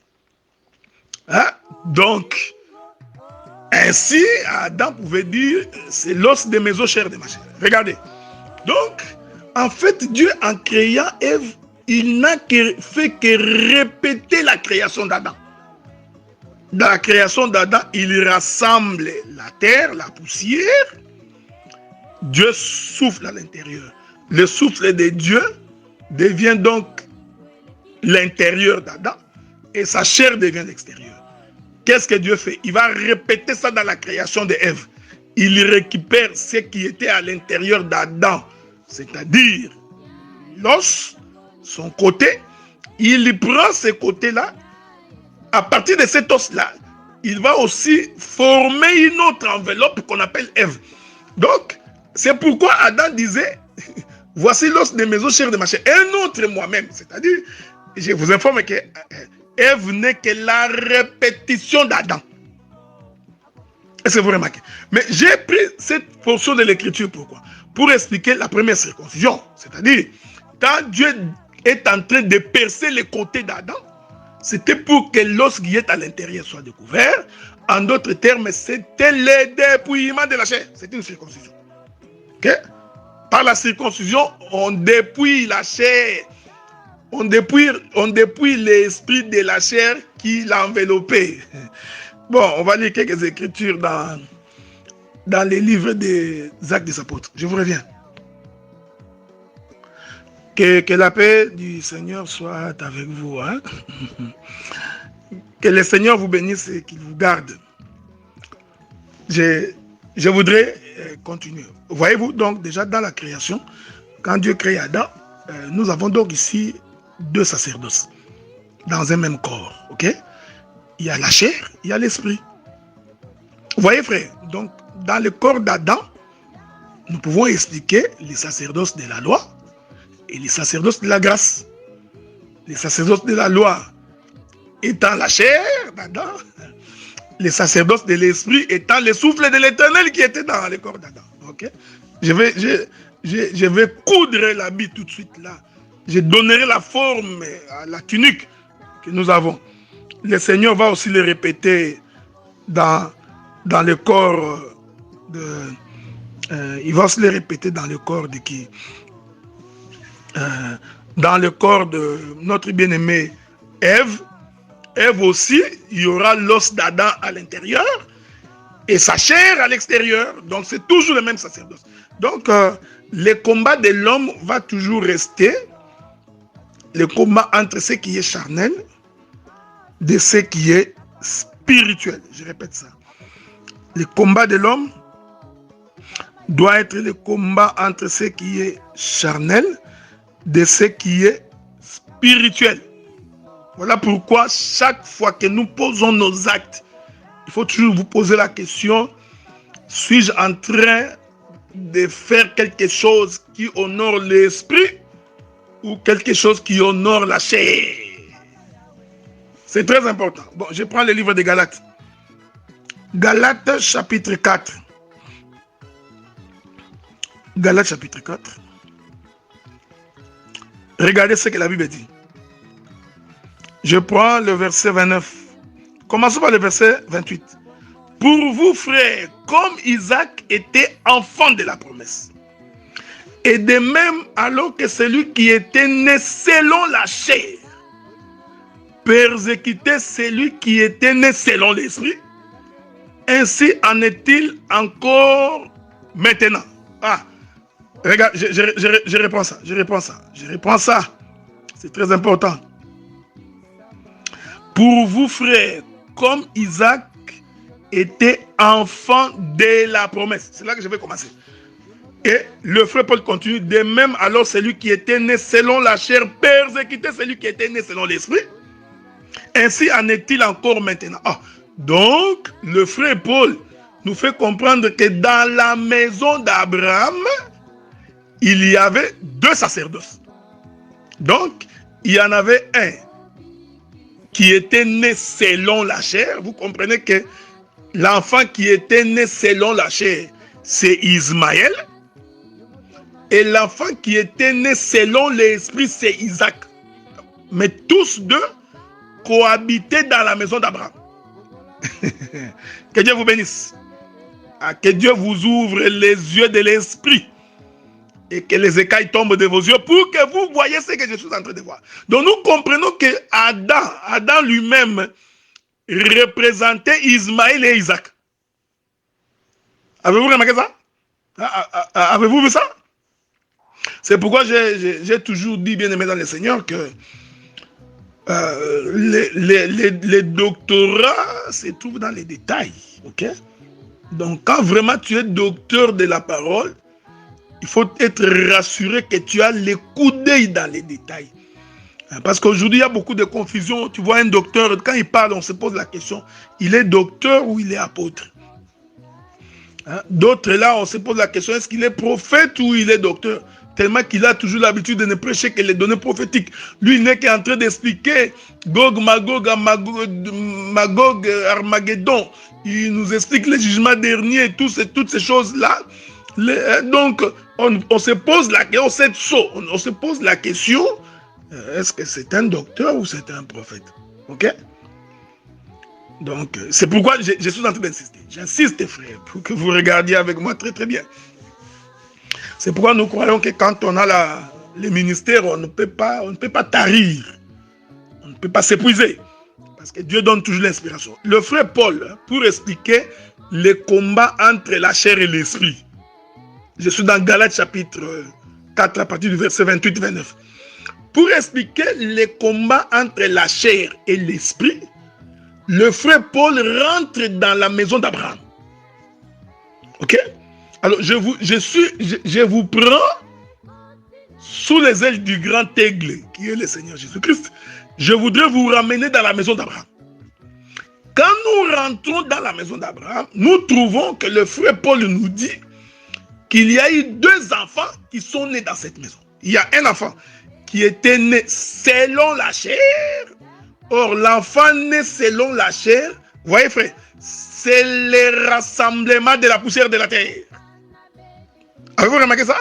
Hein? Donc, ainsi, Adam pouvait dire, c'est l'os de mes os, chair de ma chair. Regardez. Donc, en fait, Dieu, en créant Ève, il n'a fait que répéter la création d'Adam. Dans la création d'Adam, il rassemble la terre, la poussière. Dieu souffle à l'intérieur. Le souffle de Dieu devient donc l'intérieur d'Adam et sa chair devient l'extérieur. Qu'est-ce que Dieu fait? Il va répéter ça dans la création d'Ève. Il récupère ce qui était à l'intérieur d'Adam, c'est-à-dire l'os, son côté. Il prend ce côté-là. À partir de cet os-là, il va aussi former une autre enveloppe qu'on appelle Ève. Donc, c'est pourquoi Adam disait, voici l'os de mes os, chair de ma chair. Un autre moi-même, c'est-à-dire, je vous informe que Ève n'est que la répétition d'Adam. Est-ce que vous remarquez? Mais j'ai pris cette portion de l'écriture, pourquoi? Pour expliquer la première circoncision. C'est-à-dire, quand Dieu est en train de percer les côtés d'Adam, c'était pour que l'os qui est à l'intérieur soit découvert. En d'autres termes, c'était le dépouillement de la chair. C'est une circoncision. Okay? Par la circoncision, on dépouille la chair. On dépouille l'esprit de la chair qui l'a enveloppé. Bon, on va lire quelques écritures dans les livres des Actes des Apôtres. Je vous reviens. Que la paix du Seigneur soit avec vous. Hein? Que le Seigneur vous bénisse et qu'il vous garde. Je voudrais continuer. Voyez-vous, donc, déjà dans la création, quand Dieu crée Adam, nous avons donc ici deux sacerdoces dans un même corps. Ok? Il y a la chair, il y a l'esprit. Vous voyez, frère? Donc, dans le corps d'Adam, nous pouvons expliquer les sacerdoces de la loi et les sacerdoces de la grâce. Les sacerdoces de la loi étant la chair d'Adam, les sacerdoces de l'esprit étant le souffle de l'Éternel qui était dans le corps d'Adam. Okay? Je vais coudre l'habit tout de suite là. Je donnerai la forme à la tunique que nous avons. le Seigneur va aussi le répéter dans le corps il va se le répéter dans le corps de qui? Dans le corps de notre bien-aimée Ève. Ève aussi, il y aura l'os d'Adam à l'intérieur et sa chair à l'extérieur. Donc c'est toujours le même sacerdoce. Donc le combat de l'homme va toujours rester le combat entre ce qui est charnel de ce qui est spirituel. Je répète ça. Le combat de l'homme doit être le combat entre ce qui est charnel de ce qui est spirituel. Voilà pourquoi chaque fois que nous posons nos actes, il faut toujours vous poser la question, suis-je en train de faire quelque chose qui honore l'esprit ou quelque chose qui honore la chair? C'est très important. Bon, je prends le livre de Galates. Galates chapitre 4. Galates chapitre 4. Regardez ce que la Bible dit. Je prends le verset 29. Commençons par le verset 28. Pour vous, frères, comme Isaac était enfant de la promesse, et de même alors que celui qui était né selon la chair persécutait celui qui était né selon l'esprit, ainsi en est-il encore maintenant. Ah, regarde, je reprends ça. C'est très important. Pour vous, frères, comme Isaac était enfant de la promesse. C'est là que je vais commencer. Et le frère Paul continue. De même, alors celui qui était né selon la chair persécutait celui qui était né selon l'esprit. Ainsi en est-il encore maintenant. Ah, donc, le frère Paul nous fait comprendre que dans la maison d'Abraham, il y avait deux sacerdoces. Donc, il y en avait un qui était né selon la chair. Vous comprenez que l'enfant qui était né selon la chair, c'est Ismaël. Et l'enfant qui était né selon l'esprit, c'est Isaac. Mais tous deux cohabitaient dans la maison d'Abraham. Que Dieu vous bénisse. Que Dieu vous ouvre les yeux de l'esprit. Et que les écailles tombent de vos yeux pour que vous voyez ce que je suis en train de voir. Donc nous comprenons que Adam lui-même représentait Ismaël et Isaac. Avez-vous remarqué ça? Avez-vous vu ça? C'est pourquoi j'ai toujours dit, bien aimé dans le Seigneur, que les doctorats se trouvent dans les détails. Okay? Donc quand vraiment tu es docteur de la parole, il faut être rassuré que tu as le coup d'œil dans les détails. Parce qu'aujourd'hui, il y a beaucoup de confusion. Tu vois un docteur, quand il parle, on se pose la question, il est docteur ou il est apôtre? D'autres là, on se pose la question, est-ce qu'il est prophète ou il est docteur? Tellement qu'il a toujours l'habitude de ne prêcher que les données prophétiques. Lui, il n'est qu'en train d'expliquer Gog, Magog, Armageddon. Il nous explique les jugements derniers, toutes ces choses-là. Donc, on se pose la question, on se pose la question, est-ce que c'est un docteur ou c'est un prophète? Ok? Donc, c'est pourquoi je suis en train d'insister. J'insiste, frère, pour que vous regardiez avec moi très très bien. C'est pourquoi nous croyons que quand on a le ministère, on ne peut pas tarir. On ne peut pas s'épuiser. Parce que Dieu donne toujours l'inspiration. Le frère Paul, pour expliquer le combat entre la chair et l'esprit, je suis dans Galates chapitre 4 à partir du verset 28-29. Pour expliquer le combat entre la chair et l'esprit, le frère Paul rentre dans la maison d'Abraham. Ok? Alors, je vous prends sous les ailes du grand aigle, qui est le Seigneur Jésus-Christ. Je voudrais vous ramener dans la maison d'Abraham. Quand nous rentrons dans la maison d'Abraham, nous trouvons que le frère Paul nous dit qu'il y a eu deux enfants qui sont nés dans cette maison. Il y a un enfant qui était né selon la chair. Or, l'enfant né selon la chair, vous voyez frère, c'est le rassemblement de la poussière de la terre. Avez-vous remarqué ça?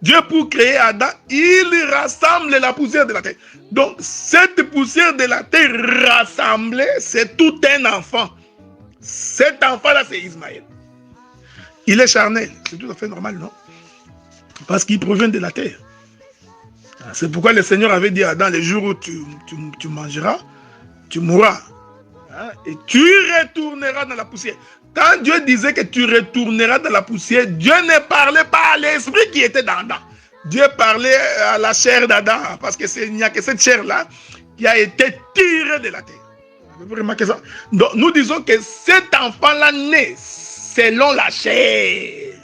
Dieu, pour créer Adam, il rassemble la poussière de la terre. Donc, cette poussière de la terre rassemblée, c'est tout un enfant. Cet enfant-là, c'est Ismaël. Il est charnel. C'est tout à fait normal, non? Parce qu'il provient de la terre. C'est pourquoi le Seigneur avait dit à Adam, les jours où tu mangeras, tu mourras. Et tu retourneras dans la poussière. Quand Dieu disait que tu retourneras dans la poussière, Dieu ne parlait pas à l'esprit qui était dans Adam. Dieu parlait à la chair d'Adam, parce qu'il n'y a que cette chair-là qui a été tirée de la terre. Vous remarquez ça? Donc, nous disons que cet enfant-là naît selon la chair,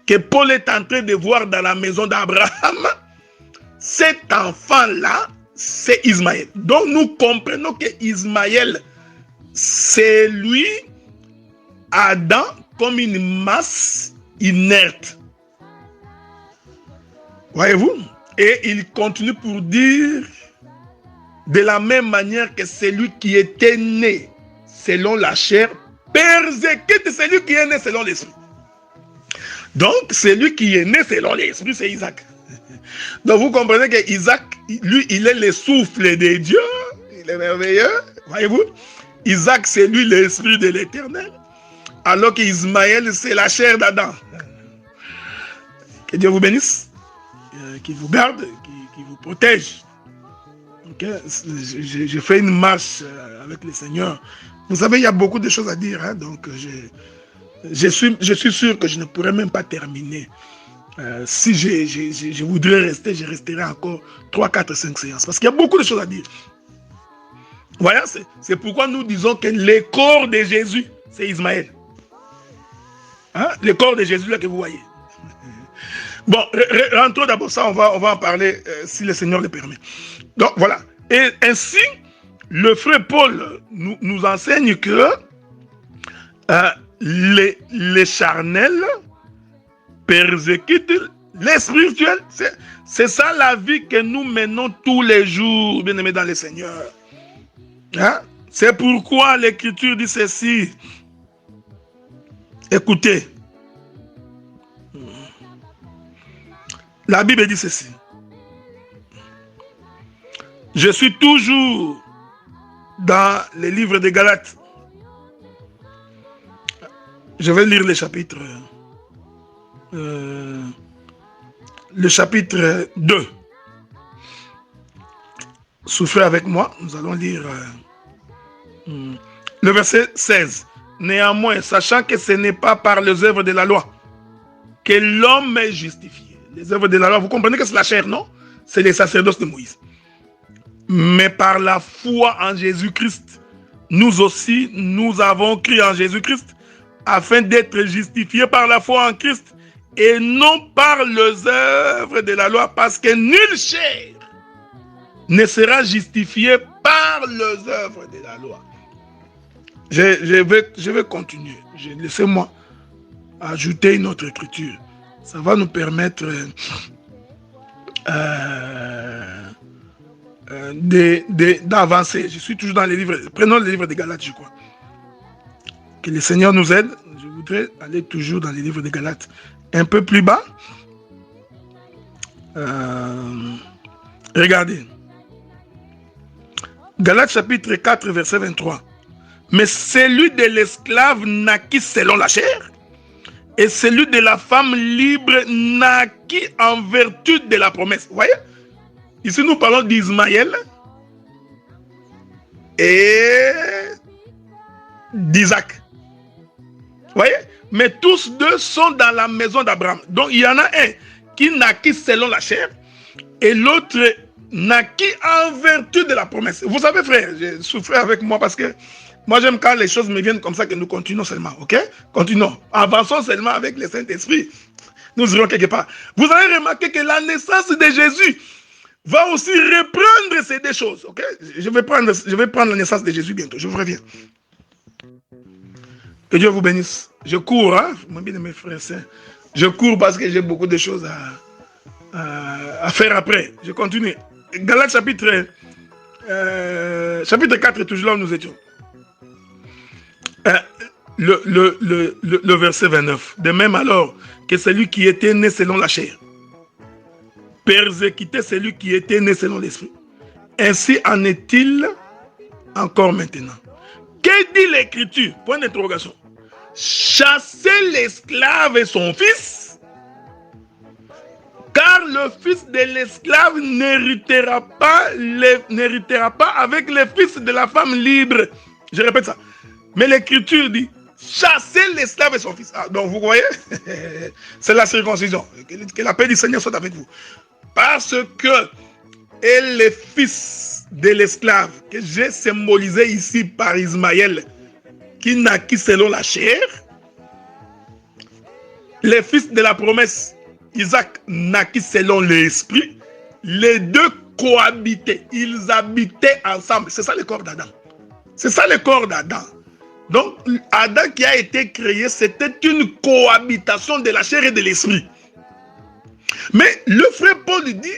que Paul est en train de voir dans la maison d'Abraham. Cet enfant-là, c'est Ismaël. Donc, nous comprenons que Ismaël, c'est lui, Adam, comme une masse inerte. Voyez-vous? Et il continue pour dire, de la même manière que celui qui était né selon la chair, persécute celui qui est né selon l'esprit. Donc, celui qui est né selon l'esprit, c'est Isaac. Donc, vous comprenez que Isaac, lui, il est le souffle de Dieu. Il est merveilleux. Voyez-vous? Isaac, c'est lui l'esprit de l'éternel. Alors qu'Ismaël, c'est la chair d'Adam. Que Dieu vous bénisse, qu'il vous garde, qu'il vous protège. Okay? J'ai fait une marche avec le Seigneur. Vous savez, il y a beaucoup de choses à dire. Hein? Donc, je suis sûr que je ne pourrais même pas terminer. Si je voudrais rester, je resterai encore 3, 4, 5 séances. Parce qu'il y a beaucoup de choses à dire. Voilà, c'est pourquoi nous disons que le corps de Jésus, c'est Ismaël. Hein? Le corps de Jésus, là que vous voyez. Bon, rentrons d'abord ça, on va en parler si le Seigneur le permet. Donc voilà. Et ainsi, le frère Paul nous enseigne que les charnels persécutent les spirituels. C'est ça la vie que nous menons tous les jours, bien-aimés dans le Seigneur. Hein? C'est pourquoi l'Écriture dit ceci. Écoutez. La Bible dit ceci. Je suis toujours dans les livres des Galates. Je vais lire le chapitre 2. Souffrez avec moi, nous allons lire le verset 16. Néanmoins, sachant que ce n'est pas par les œuvres de la loi que l'homme est justifié. Les œuvres de la loi, vous comprenez que c'est la chair, non? C'est les sacerdoces de Moïse. Mais par la foi en Jésus-Christ, nous aussi, nous avons cru en Jésus-Christ afin d'être justifiés par la foi en Christ et non par les œuvres de la loi, parce que nulle chair ne sera justifiée par les œuvres de la loi. Je vais continuer. Laissez-moi ajouter une autre écriture. Ça va nous permettre d'avancer. Je suis toujours dans les livres. Prenons les livres des Galates, je crois. Que le Seigneur nous aide. Je voudrais aller toujours dans les livres des Galates. Un peu plus bas. Regardez. Galates chapitre 4, verset 23. Mais celui de l'esclave naquit selon la chair, et celui de la femme libre naquit en vertu de la promesse. Vous voyez? Ici, nous parlons d'Ismaël et d'Isaac. Vous voyez? Mais tous deux sont dans la maison d'Abraham. Donc, il y en a un qui naquit selon la chair et l'autre naquit en vertu de la promesse. Vous savez, frère, j'ai souffert avec moi parce que moi, j'aime quand les choses me viennent comme ça, que nous continuons seulement, ok? Continuons. Avançons seulement avec le Saint-Esprit. Nous irons quelque part. Vous avez remarqué que la naissance de Jésus va aussi reprendre ces deux choses, ok? Je vais prendre la naissance de Jésus bientôt, je vous reviens. Que Dieu vous bénisse. Je cours, hein? Mon bien mes frères et sœurs. Je cours parce que j'ai beaucoup de choses à faire après. Je continue. Galates chapitre 4, toujours là où nous étions. Le verset 29. De même alors que celui qui était né selon la chair persécuter celui qui était né selon l'esprit. Ainsi en est-il encore maintenant. Que dit l'Écriture? Point d'interrogation. Chasser l'esclave et son fils, car le fils de l'esclave n'héritera pas avec le fils de la femme libre. Je répète ça. Mais l'Écriture dit chasser l'esclave et son fils. Ah, donc vous voyez, c'est la circoncision. Que la paix du Seigneur soit avec vous. Parce que et le fils de l'esclave que j'ai symbolisé ici par Ismaël, qui naquit selon la chair, le fils de la promesse, Isaac, naquit selon l'esprit, les deux cohabitaient, ils habitaient ensemble. C'est ça le corps d'Adam. C'est ça le corps d'Adam. Donc, Adam qui a été créé, c'était une cohabitation de la chair et de l'esprit. Mais le frère Paul dit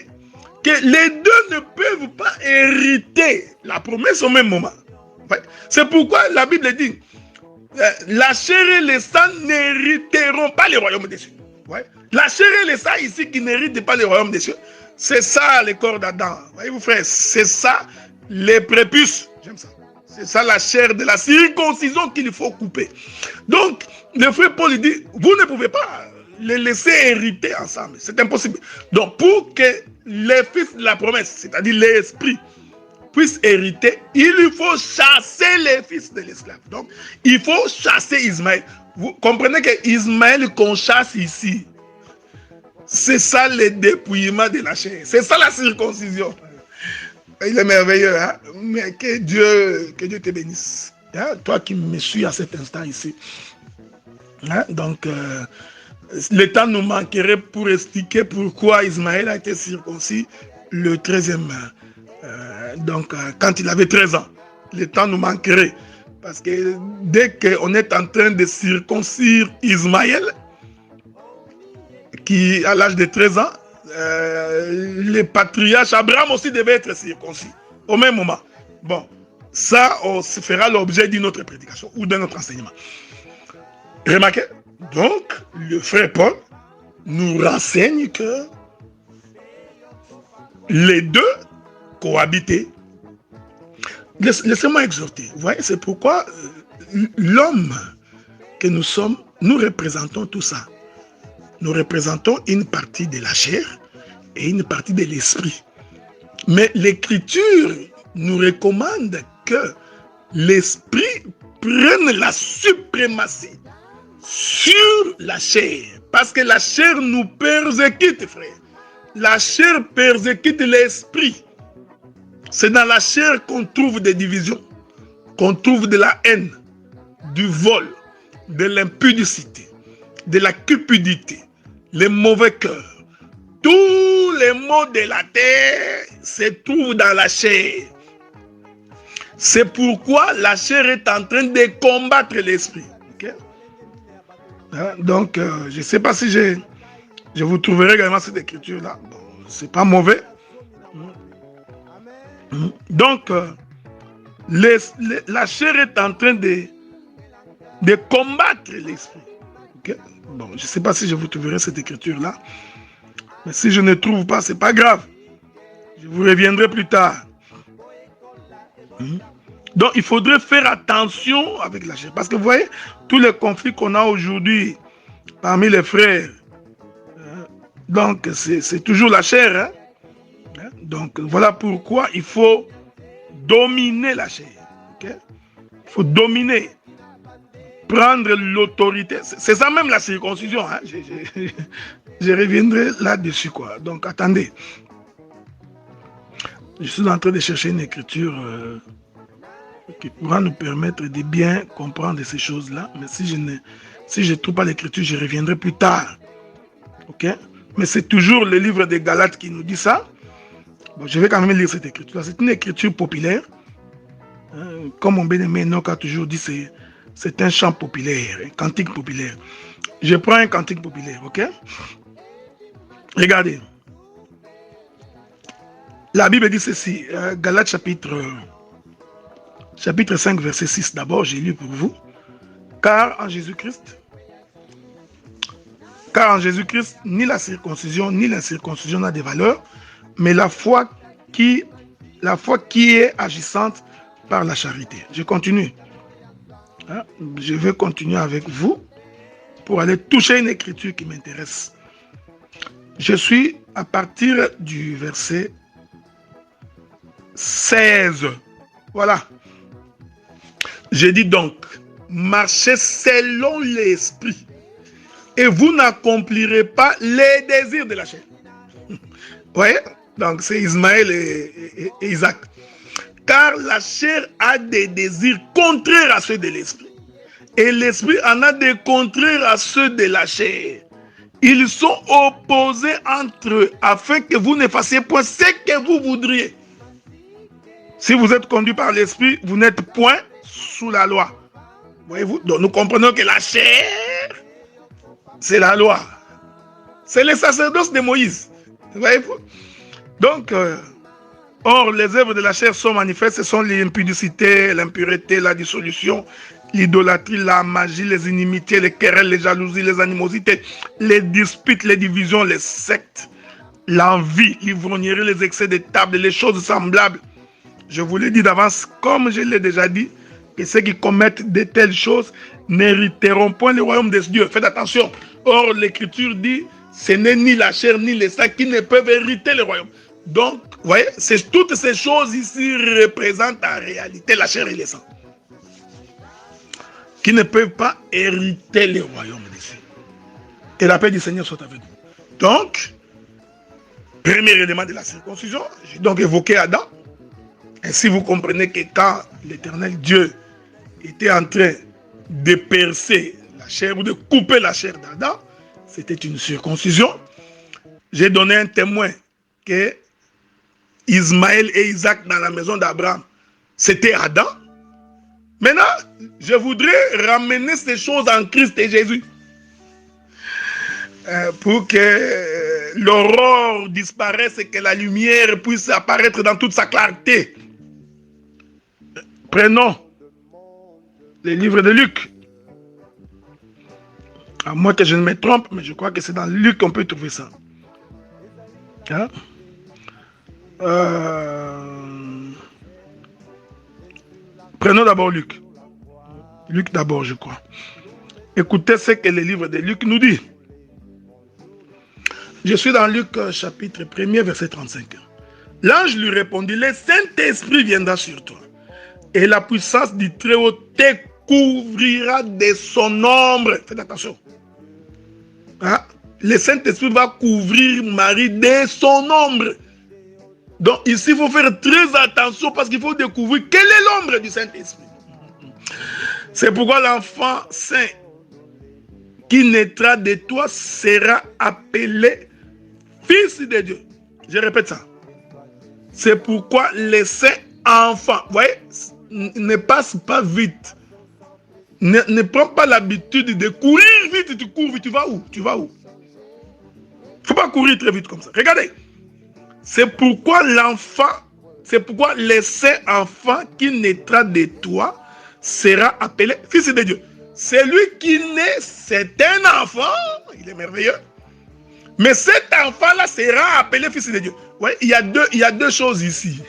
que les deux ne peuvent pas hériter la promesse au même moment. C'est pourquoi la Bible dit la chair et le sang n'hériteront pas le royaume des cieux. La chair et le sang ici qui n'héritent pas le royaume des cieux, c'est ça le corps d'Adam. Voyez-vous frère, c'est ça les prépuces. J'aime ça. C'est ça la chair de la circoncision qu'il faut couper. Donc, le frère Paul dit, vous ne pouvez pas les laisser hériter ensemble. C'est impossible. Donc, pour que les fils de la promesse, c'est-à-dire l'esprit, puissent hériter, il faut chasser les fils de l'esclave. Donc, il faut chasser Ismaël. Vous comprenez que Ismaël qu'on chasse ici, c'est ça le dépouillement de la chair. C'est ça la circoncision. Il est merveilleux, hein? Mais que Dieu te bénisse. Hein? Toi qui me suis à cet instant ici. Hein? Donc, le temps nous manquerait pour expliquer pourquoi Ismaël a été circoncis le 13e. Quand il avait 13 ans. Le temps nous manquerait. Parce que dès qu'on est en train de circoncire Ismaël, qui à l'âge de 13 ans, le patriarche Abraham aussi devait être circoncis au même moment. Bon, ça, on fera l'objet d'une autre prédication ou d'un autre enseignement. Remarquez, donc, le frère Paul nous renseigne que les deux cohabitaient. Laissez-moi exhorter. Vous voyez, c'est pourquoi l'homme que nous sommes, nous représentons tout ça. Nous représentons une partie de la chair et une partie de l'esprit. Mais l'Écriture nous recommande que l'esprit prenne la suprématie sur la chair. Parce que la chair nous persécute, frère. La chair persécute l'esprit. C'est dans la chair qu'on trouve des divisions, qu'on trouve de la haine, du vol, de l'impudicité, de la cupidité, les mauvais cœurs. Tous les maux de la terre se trouvent dans la chair. C'est pourquoi la chair est en train de combattre l'esprit. Okay? Donc, je ne sais pas si je vous trouverai également cette écriture-là. Bon, c'est pas mauvais. Donc, la chair est en train de combattre l'esprit. Okay? Bon, je ne sais pas si je vous trouverai cette écriture-là. Mais si je ne trouve pas, ce n'est pas grave. Je vous reviendrai plus tard. Donc, il faudrait faire attention avec la chair. Parce que vous voyez, tous les conflits qu'on a aujourd'hui parmi les frères, donc c'est toujours la chair. Donc, voilà pourquoi il faut dominer la chair. Okay? Il faut dominer. Prendre l'autorité. C'est ça même la circoncision. Hein? Je reviendrai là-dessus, quoi. Donc, attendez. Je suis en train de chercher une écriture qui pourra nous permettre de bien comprendre ces choses-là. Mais si je ne trouve pas l'écriture, je reviendrai plus tard. Ok? Mais c'est toujours le livre des Galates qui nous dit ça. Bon, je vais quand même lire cette écriture. C'est une écriture populaire. Comme mon bien-aimé Enoch a toujours dit, c'est un chant populaire, un cantique populaire. Je prends un cantique populaire, ok? Regardez. La Bible dit ceci, Galates chapitre 5, verset 6. D'abord, j'ai lu pour vous. Car en Jésus-Christ, Car en Jésus-Christ, ni la circoncision, ni l'incirconcision n'a de valeur, mais la foi qui est agissante par la charité. Je continue. Je vais continuer avec vous pour aller toucher une écriture qui m'intéresse. Je suis à partir du verset 16. Voilà. Je dis donc, marchez selon l'esprit et vous n'accomplirez pas les désirs de la chair. Vous voyez? Donc c'est Ismaël et Isaac. Car la chair a des désirs contraires à ceux de l'esprit. Et l'esprit en a des contraires à ceux de la chair. Ils sont opposés entre eux afin que vous ne fassiez point ce que vous voudriez. Si vous êtes conduit par l'esprit, vous n'êtes point sous la loi. Voyez-vous? Donc nous comprenons que la chair, c'est la loi. C'est le sacerdoce de Moïse. Voyez-vous? Donc, or, les œuvres de la chair sont manifestes. Ce sont l'impudicité, l'impureté, la dissolution, l'idolâtrie, la magie, les inimitiés, les querelles, les jalousies, les animosités, les disputes, les divisions, les sectes, l'envie, l'ivrognerie, les excès de table, les choses semblables. Je vous l'ai dit d'avance, comme je l'ai déjà dit, que ceux qui commettent de telles choses n'hériteront point le royaume des dieux. Faites attention. Or, l'Écriture dit, ce n'est ni la chair ni le sang qui ne peuvent hériter le royaume. Donc, vous voyez, toutes ces choses ici représentent en réalité la chair et le sang, qui ne peuvent pas hériter le royaume des cieux. Et la paix du Seigneur soit avec vous. Donc, premier élément de la circoncision, j'ai donc évoqué Adam. Ainsi, vous comprenez que quand l'Éternel Dieu était en train de percer la chair ou de couper la chair d'Adam, c'était une circoncision. J'ai donné un témoin que Ismaël et Isaac dans la maison d'Abraham, c'était Adam. Maintenant, je voudrais ramener ces choses en Christ et Jésus pour que l'aurore disparaisse et que la lumière puisse apparaître dans toute sa clarté. Prenons les livres de Luc. À moins que je ne me trompe, mais je crois que c'est dans Luc qu'on peut trouver ça. Hein? Prenons d'abord Luc. Luc d'abord, je crois. Écoutez ce que le livre de Luc nous dit. Je suis dans Luc chapitre 1er, verset 35. L'ange lui répondit, le Saint-Esprit viendra sur toi, et la puissance du Très-Haut te couvrira de son ombre. Faites attention. Hein? Le Saint-Esprit va couvrir Marie de son ombre. Donc ici, il faut faire très attention parce qu'il faut découvrir quelle est l'ombre du Saint-Esprit. C'est pourquoi l'enfant saint qui naîtra de toi sera appelé Fils de Dieu. Je répète ça. C'est pourquoi les saints enfants, vous voyez, ne passe pas vite. Ne prends pas l'habitude de courir vite, tu cours vite, tu vas où? Tu vas où? Il ne faut pas courir très vite comme ça. Regardez. C'est pourquoi les saints enfants qui naîtra de toi sera appelé Fils de Dieu. Celui qui naît, c'est un enfant, il est merveilleux. Mais cet enfant-là sera appelé Fils de Dieu. Ouais, il y a deux choses ici.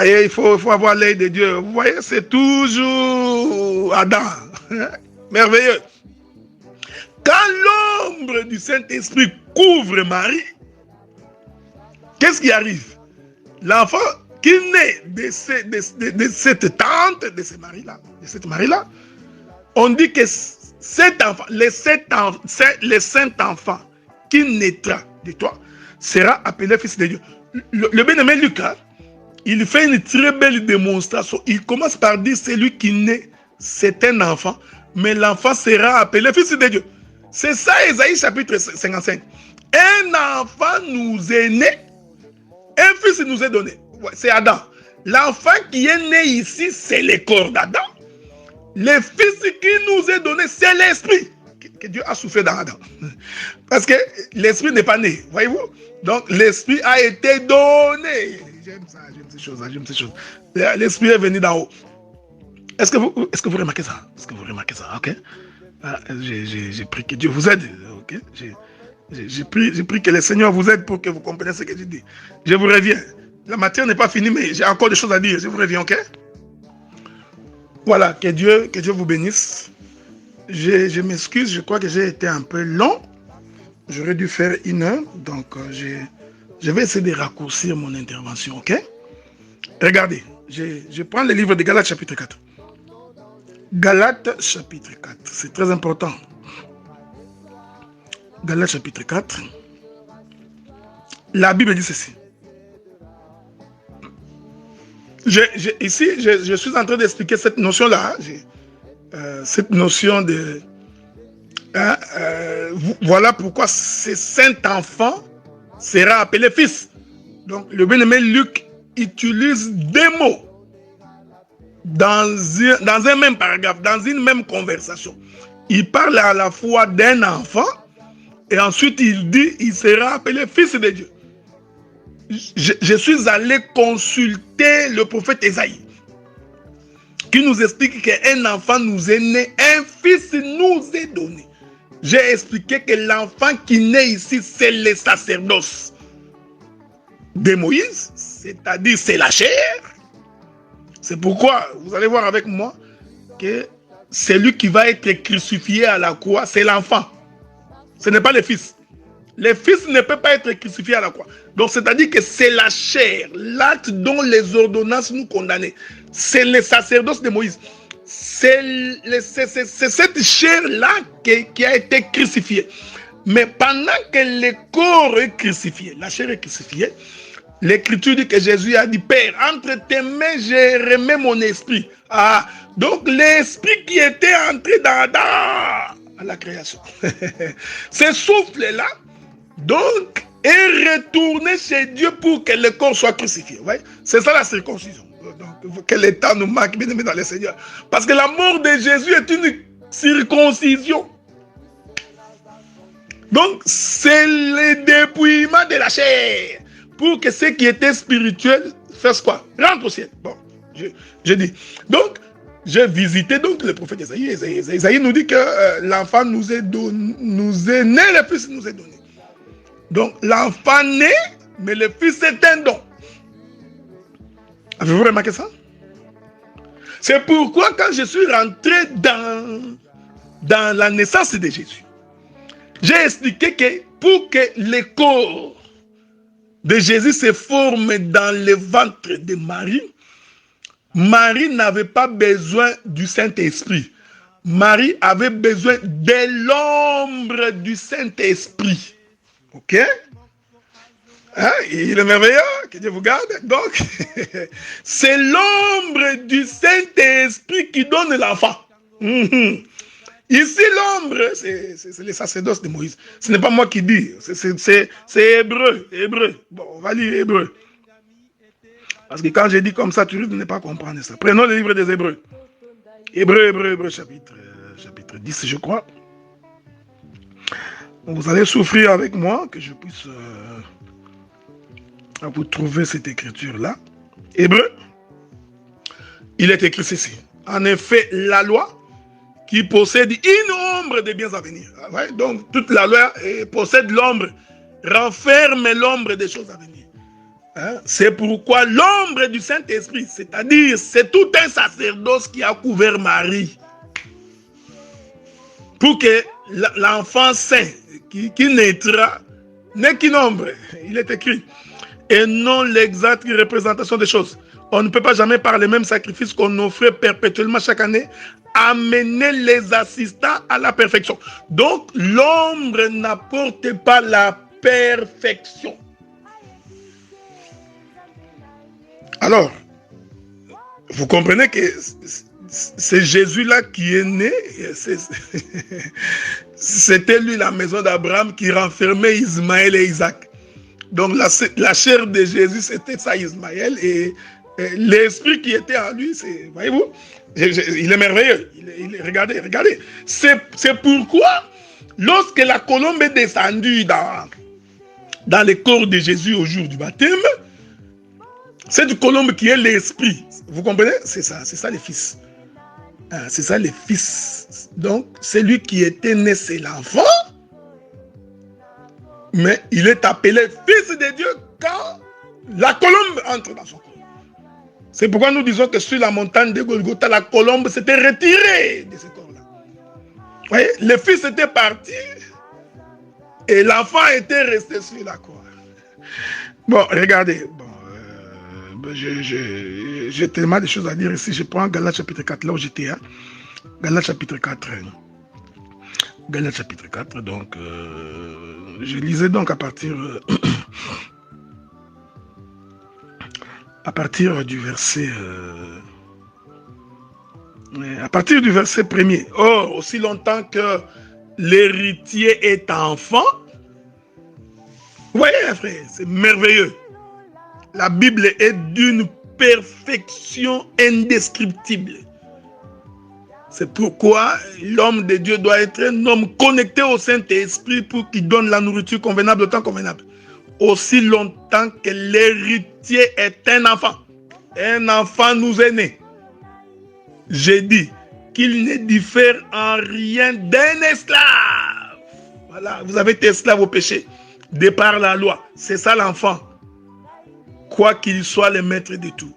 Il faut avoir l'œil de Dieu. Vous voyez, c'est toujours Adam. Merveilleux. Quand l'ombre du Saint-Esprit couvre Marie, qu'est-ce qui arrive? L'enfant qui naît de cette tante, de cette Marie-là, on dit que cet enfant, le saint enfant qui naîtra de toi sera appelé Fils de Dieu. Le bien-aimé Lucas, il fait une très belle démonstration. Il commence par dire celui qui naît, c'est un enfant, mais l'enfant sera appelé Fils de Dieu. C'est ça, Ésaïe chapitre 55. Un enfant nous est né, un fils nous est donné. C'est Adam. L'enfant qui est né ici, c'est le corps d'Adam. Le fils qui nous est donné, c'est l'esprit que Dieu a soufflé dans Adam. Parce que l'esprit n'est pas né, voyez-vous. Donc l'esprit a été donné. J'aime ça, j'aime ces choses. L'esprit est venu d'en haut. Est-ce que vous remarquez ça? Ok. Ah, j'ai pris que Dieu vous aide. Okay? J'ai pris que le Seigneur vous aide pour que vous compreniez ce que je dis. Je vous reviens. La matière n'est pas finie, mais j'ai encore des choses à dire. Je vous reviens, ok? Voilà, que Dieu vous bénisse. Je m'excuse, je crois que j'ai été un peu long. J'aurais dû faire 1 heure, donc je vais essayer de raccourcir mon intervention, ok? Regardez, je prends le livre de Galates chapitre 4. Galates chapitre 4, c'est très important. Galates chapitre 4. La Bible dit ceci. Ici, je suis en train d'expliquer cette notion-là. Cette notion de... voilà pourquoi ce saint enfant sera appelé fils. Donc, le bien-aimé Luc utilise 2 mots dans un même paragraphe, dans une même conversation. Il parle à la fois d'un enfant et ensuite il dit il sera appelé fils de Dieu. Je suis allé consulter le prophète Ésaïe qui nous explique qu'un enfant nous est né, un fils nous est donné. J'ai expliqué que l'enfant qui naît ici, c'est le sacerdoce de Moïse, c'est-à-dire c'est la chair. C'est pourquoi, vous allez voir avec moi, que celui qui va être crucifié à la croix, c'est l'enfant. Ce n'est pas le fils. Le fils ne peut pas être crucifié à la croix. Donc, c'est-à-dire que c'est la chair, l'acte dont les ordonnances nous condamnaient. C'est le sacerdoce de Moïse. C'est cette chair-là qui a été crucifiée. Mais pendant que le corps est crucifié, la chair est crucifiée, l'Écriture dit que Jésus a dit, Père, entre tes mains, je remets mon esprit. Ah, donc l'esprit qui était entré dans à la création. Ce souffle-là, donc, est retourné chez Dieu pour que le corps soit crucifié. C'est ça la circoncision. Donc, que l'État nous marque, bien aimé dans le Seigneur. Parce que la mort de Jésus est une circoncision. Donc, c'est le dépouillement de la chair. Pour que ce qui était spirituel fasse quoi? Rentre au ciel. Bon, je dis. Donc, j'ai visité donc le prophète Ésaïe. Ésaïe nous dit que l'enfant nous est né, le fils nous est donné. Donc, l'enfant naît, mais le fils est un don. Avez-vous remarqué ça? C'est pourquoi quand je suis rentré dans la naissance de Jésus, j'ai expliqué que pour que le corps de Jésus se forme dans le ventre de Marie, Marie n'avait pas besoin du Saint-Esprit. Marie avait besoin de l'ombre du Saint-Esprit. Ok? Hein? Il est merveilleux, que Dieu vous garde. Donc, c'est l'ombre du Saint-Esprit qui donne l'enfant. Ici, l'ombre, c'est le sacerdoce de Moïse. Ce n'est pas moi qui dis, c'est hébreu. Bon, on va lire hébreu. Parce que quand je dis comme ça, tu risques de ne pas comprendre ça. Prenons le livre des Hébreux. Hébreu, chapitre 10, je crois. Vous allez souffrir avec moi, que je puisse vous trouver cette écriture-là. Hébreu, il est écrit ceci. En effet, la loi qui possède une ombre des biens à venir. Ouais, donc, toute la loi possède l'ombre, renferme l'ombre des choses à venir. Hein? C'est pourquoi l'ombre du Saint-Esprit, c'est-à-dire, c'est tout un sacerdoce qui a couvert Marie. Pour que l'enfant saint qui naîtra n'est qu'une ombre. Il est écrit. Et non l'exacte représentation des choses. On ne peut pas jamais par les mêmes sacrifices qu'on offrait perpétuellement chaque année amener les assistants à la perfection. Donc, l'ombre n'apporte pas la perfection. Alors, vous comprenez que c'est Jésus-là qui est né. C'était lui la maison d'Abraham qui renfermait Ismaël et Isaac. Donc, la chair de Jésus, c'était ça, Ismaël. Et l'esprit qui était en lui, c'est, voyez-vous, il est merveilleux. Regardez. C'est pourquoi, lorsque la colombe est descendue dans le corps de Jésus au jour du baptême, cette colombe qui est l'esprit, vous comprenez? C'est ça le fils. C'est ça les fils. Donc, celui qui était né, c'est l'enfant. Mais il est appelé fils de Dieu quand la colombe entre dans son corps. C'est pourquoi nous disons que sur la montagne de Golgotha, la colombe s'était retirée de ce corps-là. Vous voyez, le fils était parti et l'enfant était resté sur la croix. Bon, regardez. Bon, j'ai tellement de choses à dire ici. Je prends Galates chapitre 4, là où j'étais. Hein. Galates chapitre 4. Galates chapitre 4. Donc, je lisais donc à partir du verset... à partir du verset 1er. Or, aussi longtemps que l'héritier est enfant, vous voyez, frère, c'est merveilleux. La Bible est d'une perfection indescriptible. C'est pourquoi l'homme de Dieu doit être un homme connecté au Saint-Esprit pour qu'il donne la nourriture convenable au temps convenable. Aussi longtemps que l'héritier est un enfant nous est né. J'ai dit qu'il ne diffère en rien d'un esclave. Voilà, vous avez été esclave au péché, de par la loi. C'est ça l'enfant. Quoi qu'il soit le maître de tout.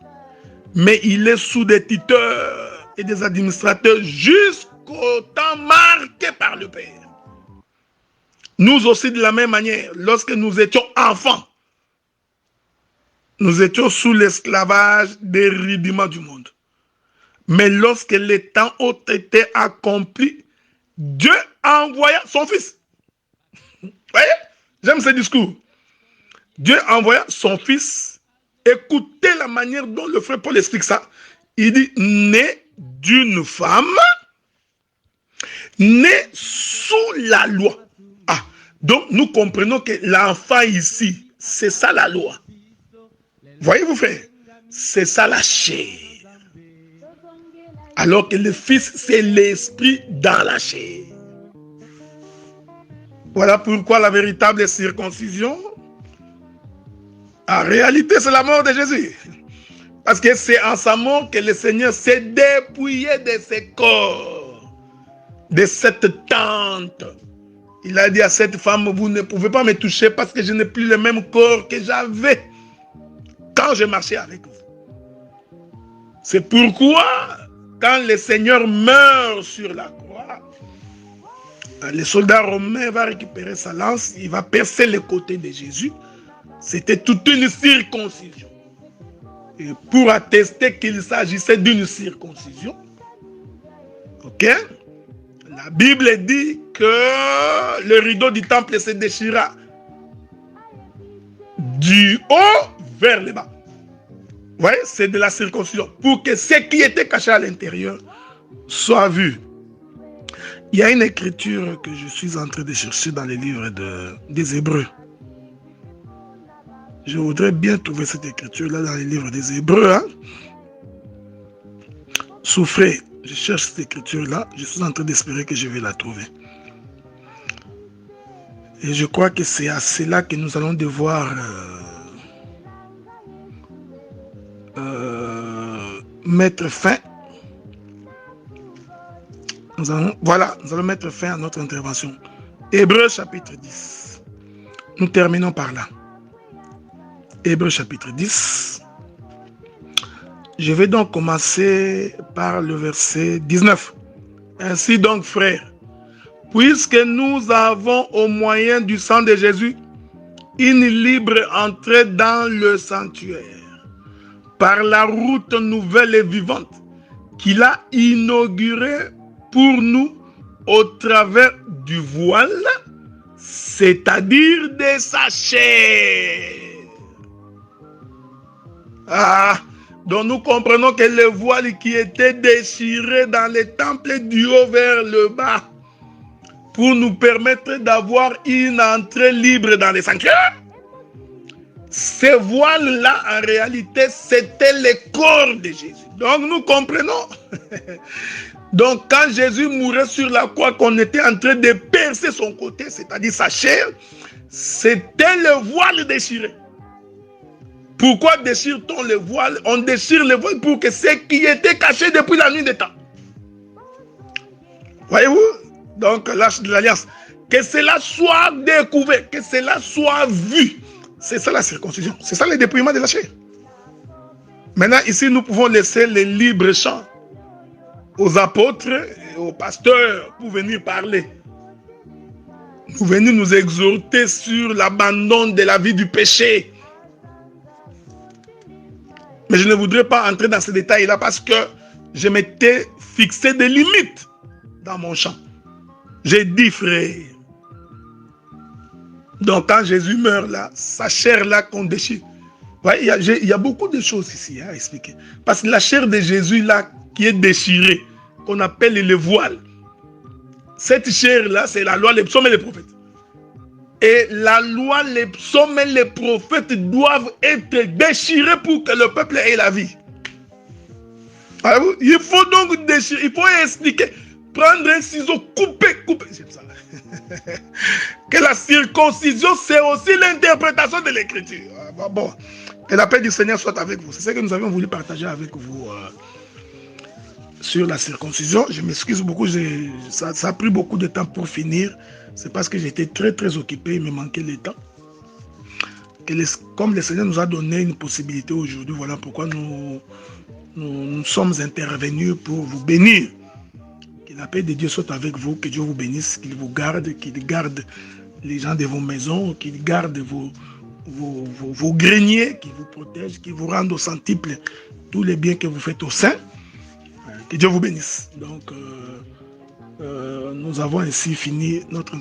Mais il est sous des tuteurs et des administrateurs jusqu'au temps marqué par le Père. Nous aussi de la même manière, lorsque nous étions enfants, nous étions sous l'esclavage des rudiments du monde. Mais lorsque les temps ont été accomplis, Dieu envoya son fils. Vous voyez? J'aime ce discours. Dieu envoya son fils. Écoutez la manière dont le frère Paul explique ça. Il dit, né d'une femme, né sous la loi. Ah, donc nous comprenons que l'enfant ici, c'est ça la loi. Voyez-vous, frère? C'est ça la chair. Alors que le fils, c'est l'esprit dans la chair. Voilà pourquoi la véritable circoncision, en réalité, c'est la mort de Jésus. Parce que c'est en sa mort que le Seigneur s'est dépouillé de ses corps, de cette tente. Il a dit à cette femme, vous ne pouvez pas me toucher parce que je n'ai plus le même corps que j'avais quand je marchais avec vous. C'est pourquoi, quand le Seigneur meurt sur la croix, le soldat romain va récupérer sa lance, il va percer le côté de Jésus. C'était toute une circoncision. Et pour attester qu'il s'agissait d'une circoncision, ok, la Bible dit que le rideau du temple se déchira du haut vers le bas. Vous voyez, c'est de la circoncision. Pour que ce qui était caché à l'intérieur soit vu. Il y a une écriture que je suis en train de chercher dans les livres des Hébreux. Je voudrais bien trouver cette écriture-là dans les livres des Hébreux. Hein? Souffrez, je cherche cette écriture-là. Je suis en train d'espérer que je vais la trouver. Et je crois que c'est à cela que nous allons devoir mettre fin. Nous allons mettre fin à notre intervention. Hébreux chapitre 10. Nous terminons par là. Hébreux chapitre 10. Je vais donc commencer par le verset 19. Ainsi donc, frères, puisque nous avons au moyen du sang de Jésus une libre entrée dans le sanctuaire, par la route nouvelle et vivante qu'il a inaugurée pour nous au travers du voile, c'est-à-dire de sa chair. Donc nous comprenons que le voile qui était déchiré dans les temples du haut vers le bas pour nous permettre d'avoir une entrée libre dans les sanctuaires. Ce voile-là, en réalité, c'était le corps de Jésus. Donc nous comprenons. Donc quand Jésus mourait sur la croix, qu'on était en train de percer son côté, c'est-à-dire sa chair, c'était le voile déchiré. Pourquoi déchire-t-on le voile? On déchire le voile pour que ce qui était caché depuis la nuit des temps Voyez-vous? Donc, l'arche de l'alliance. Que cela soit découvert, que cela soit vu. C'est ça la circoncision. C'est ça le dépouillement de la chair. Maintenant, ici, nous pouvons laisser les libres champs aux apôtres et aux pasteurs pour venir parler. Pour venir nous exhorter sur l'abandon de la vie du péché. Mais je ne voudrais pas entrer dans ces détails-là parce que je m'étais fixé des limites dans mon champ. J'ai dit, frère, donc quand Jésus meurt là, sa chair là qu'on déchire. Ouais, il y a beaucoup de choses ici à expliquer. Parce que la chair de Jésus là qui est déchirée, qu'on appelle le voile, cette chair là, c'est la loi, les psaumes et les prophètes. Et la loi, les psaumes et les prophètes doivent être déchirés pour que le peuple ait la vie. Alors, il faut donc déchirer, il faut expliquer, prendre un ciseau, couper. J'aime ça. Que la circoncision, c'est aussi l'interprétation de l'écriture. Bon, que la paix du Seigneur soit avec vous. C'est ce que nous avions voulu partager avec vous sur la circoncision. Je m'excuse beaucoup, ça a pris beaucoup de temps pour finir. C'est parce que j'étais très occupé, il me manquait le temps. Comme le Seigneur nous a donné une possibilité aujourd'hui, voilà pourquoi nous sommes intervenus pour vous bénir. Que la paix de Dieu soit avec vous, que Dieu vous bénisse, qu'il vous garde, qu'il garde les gens de vos maisons, qu'il garde vos greniers, qu'il vous protège, qu'il vous rende au centuple tous les biens que vous faites au sein. Que Dieu vous bénisse. Donc, nous avons ainsi fini notre...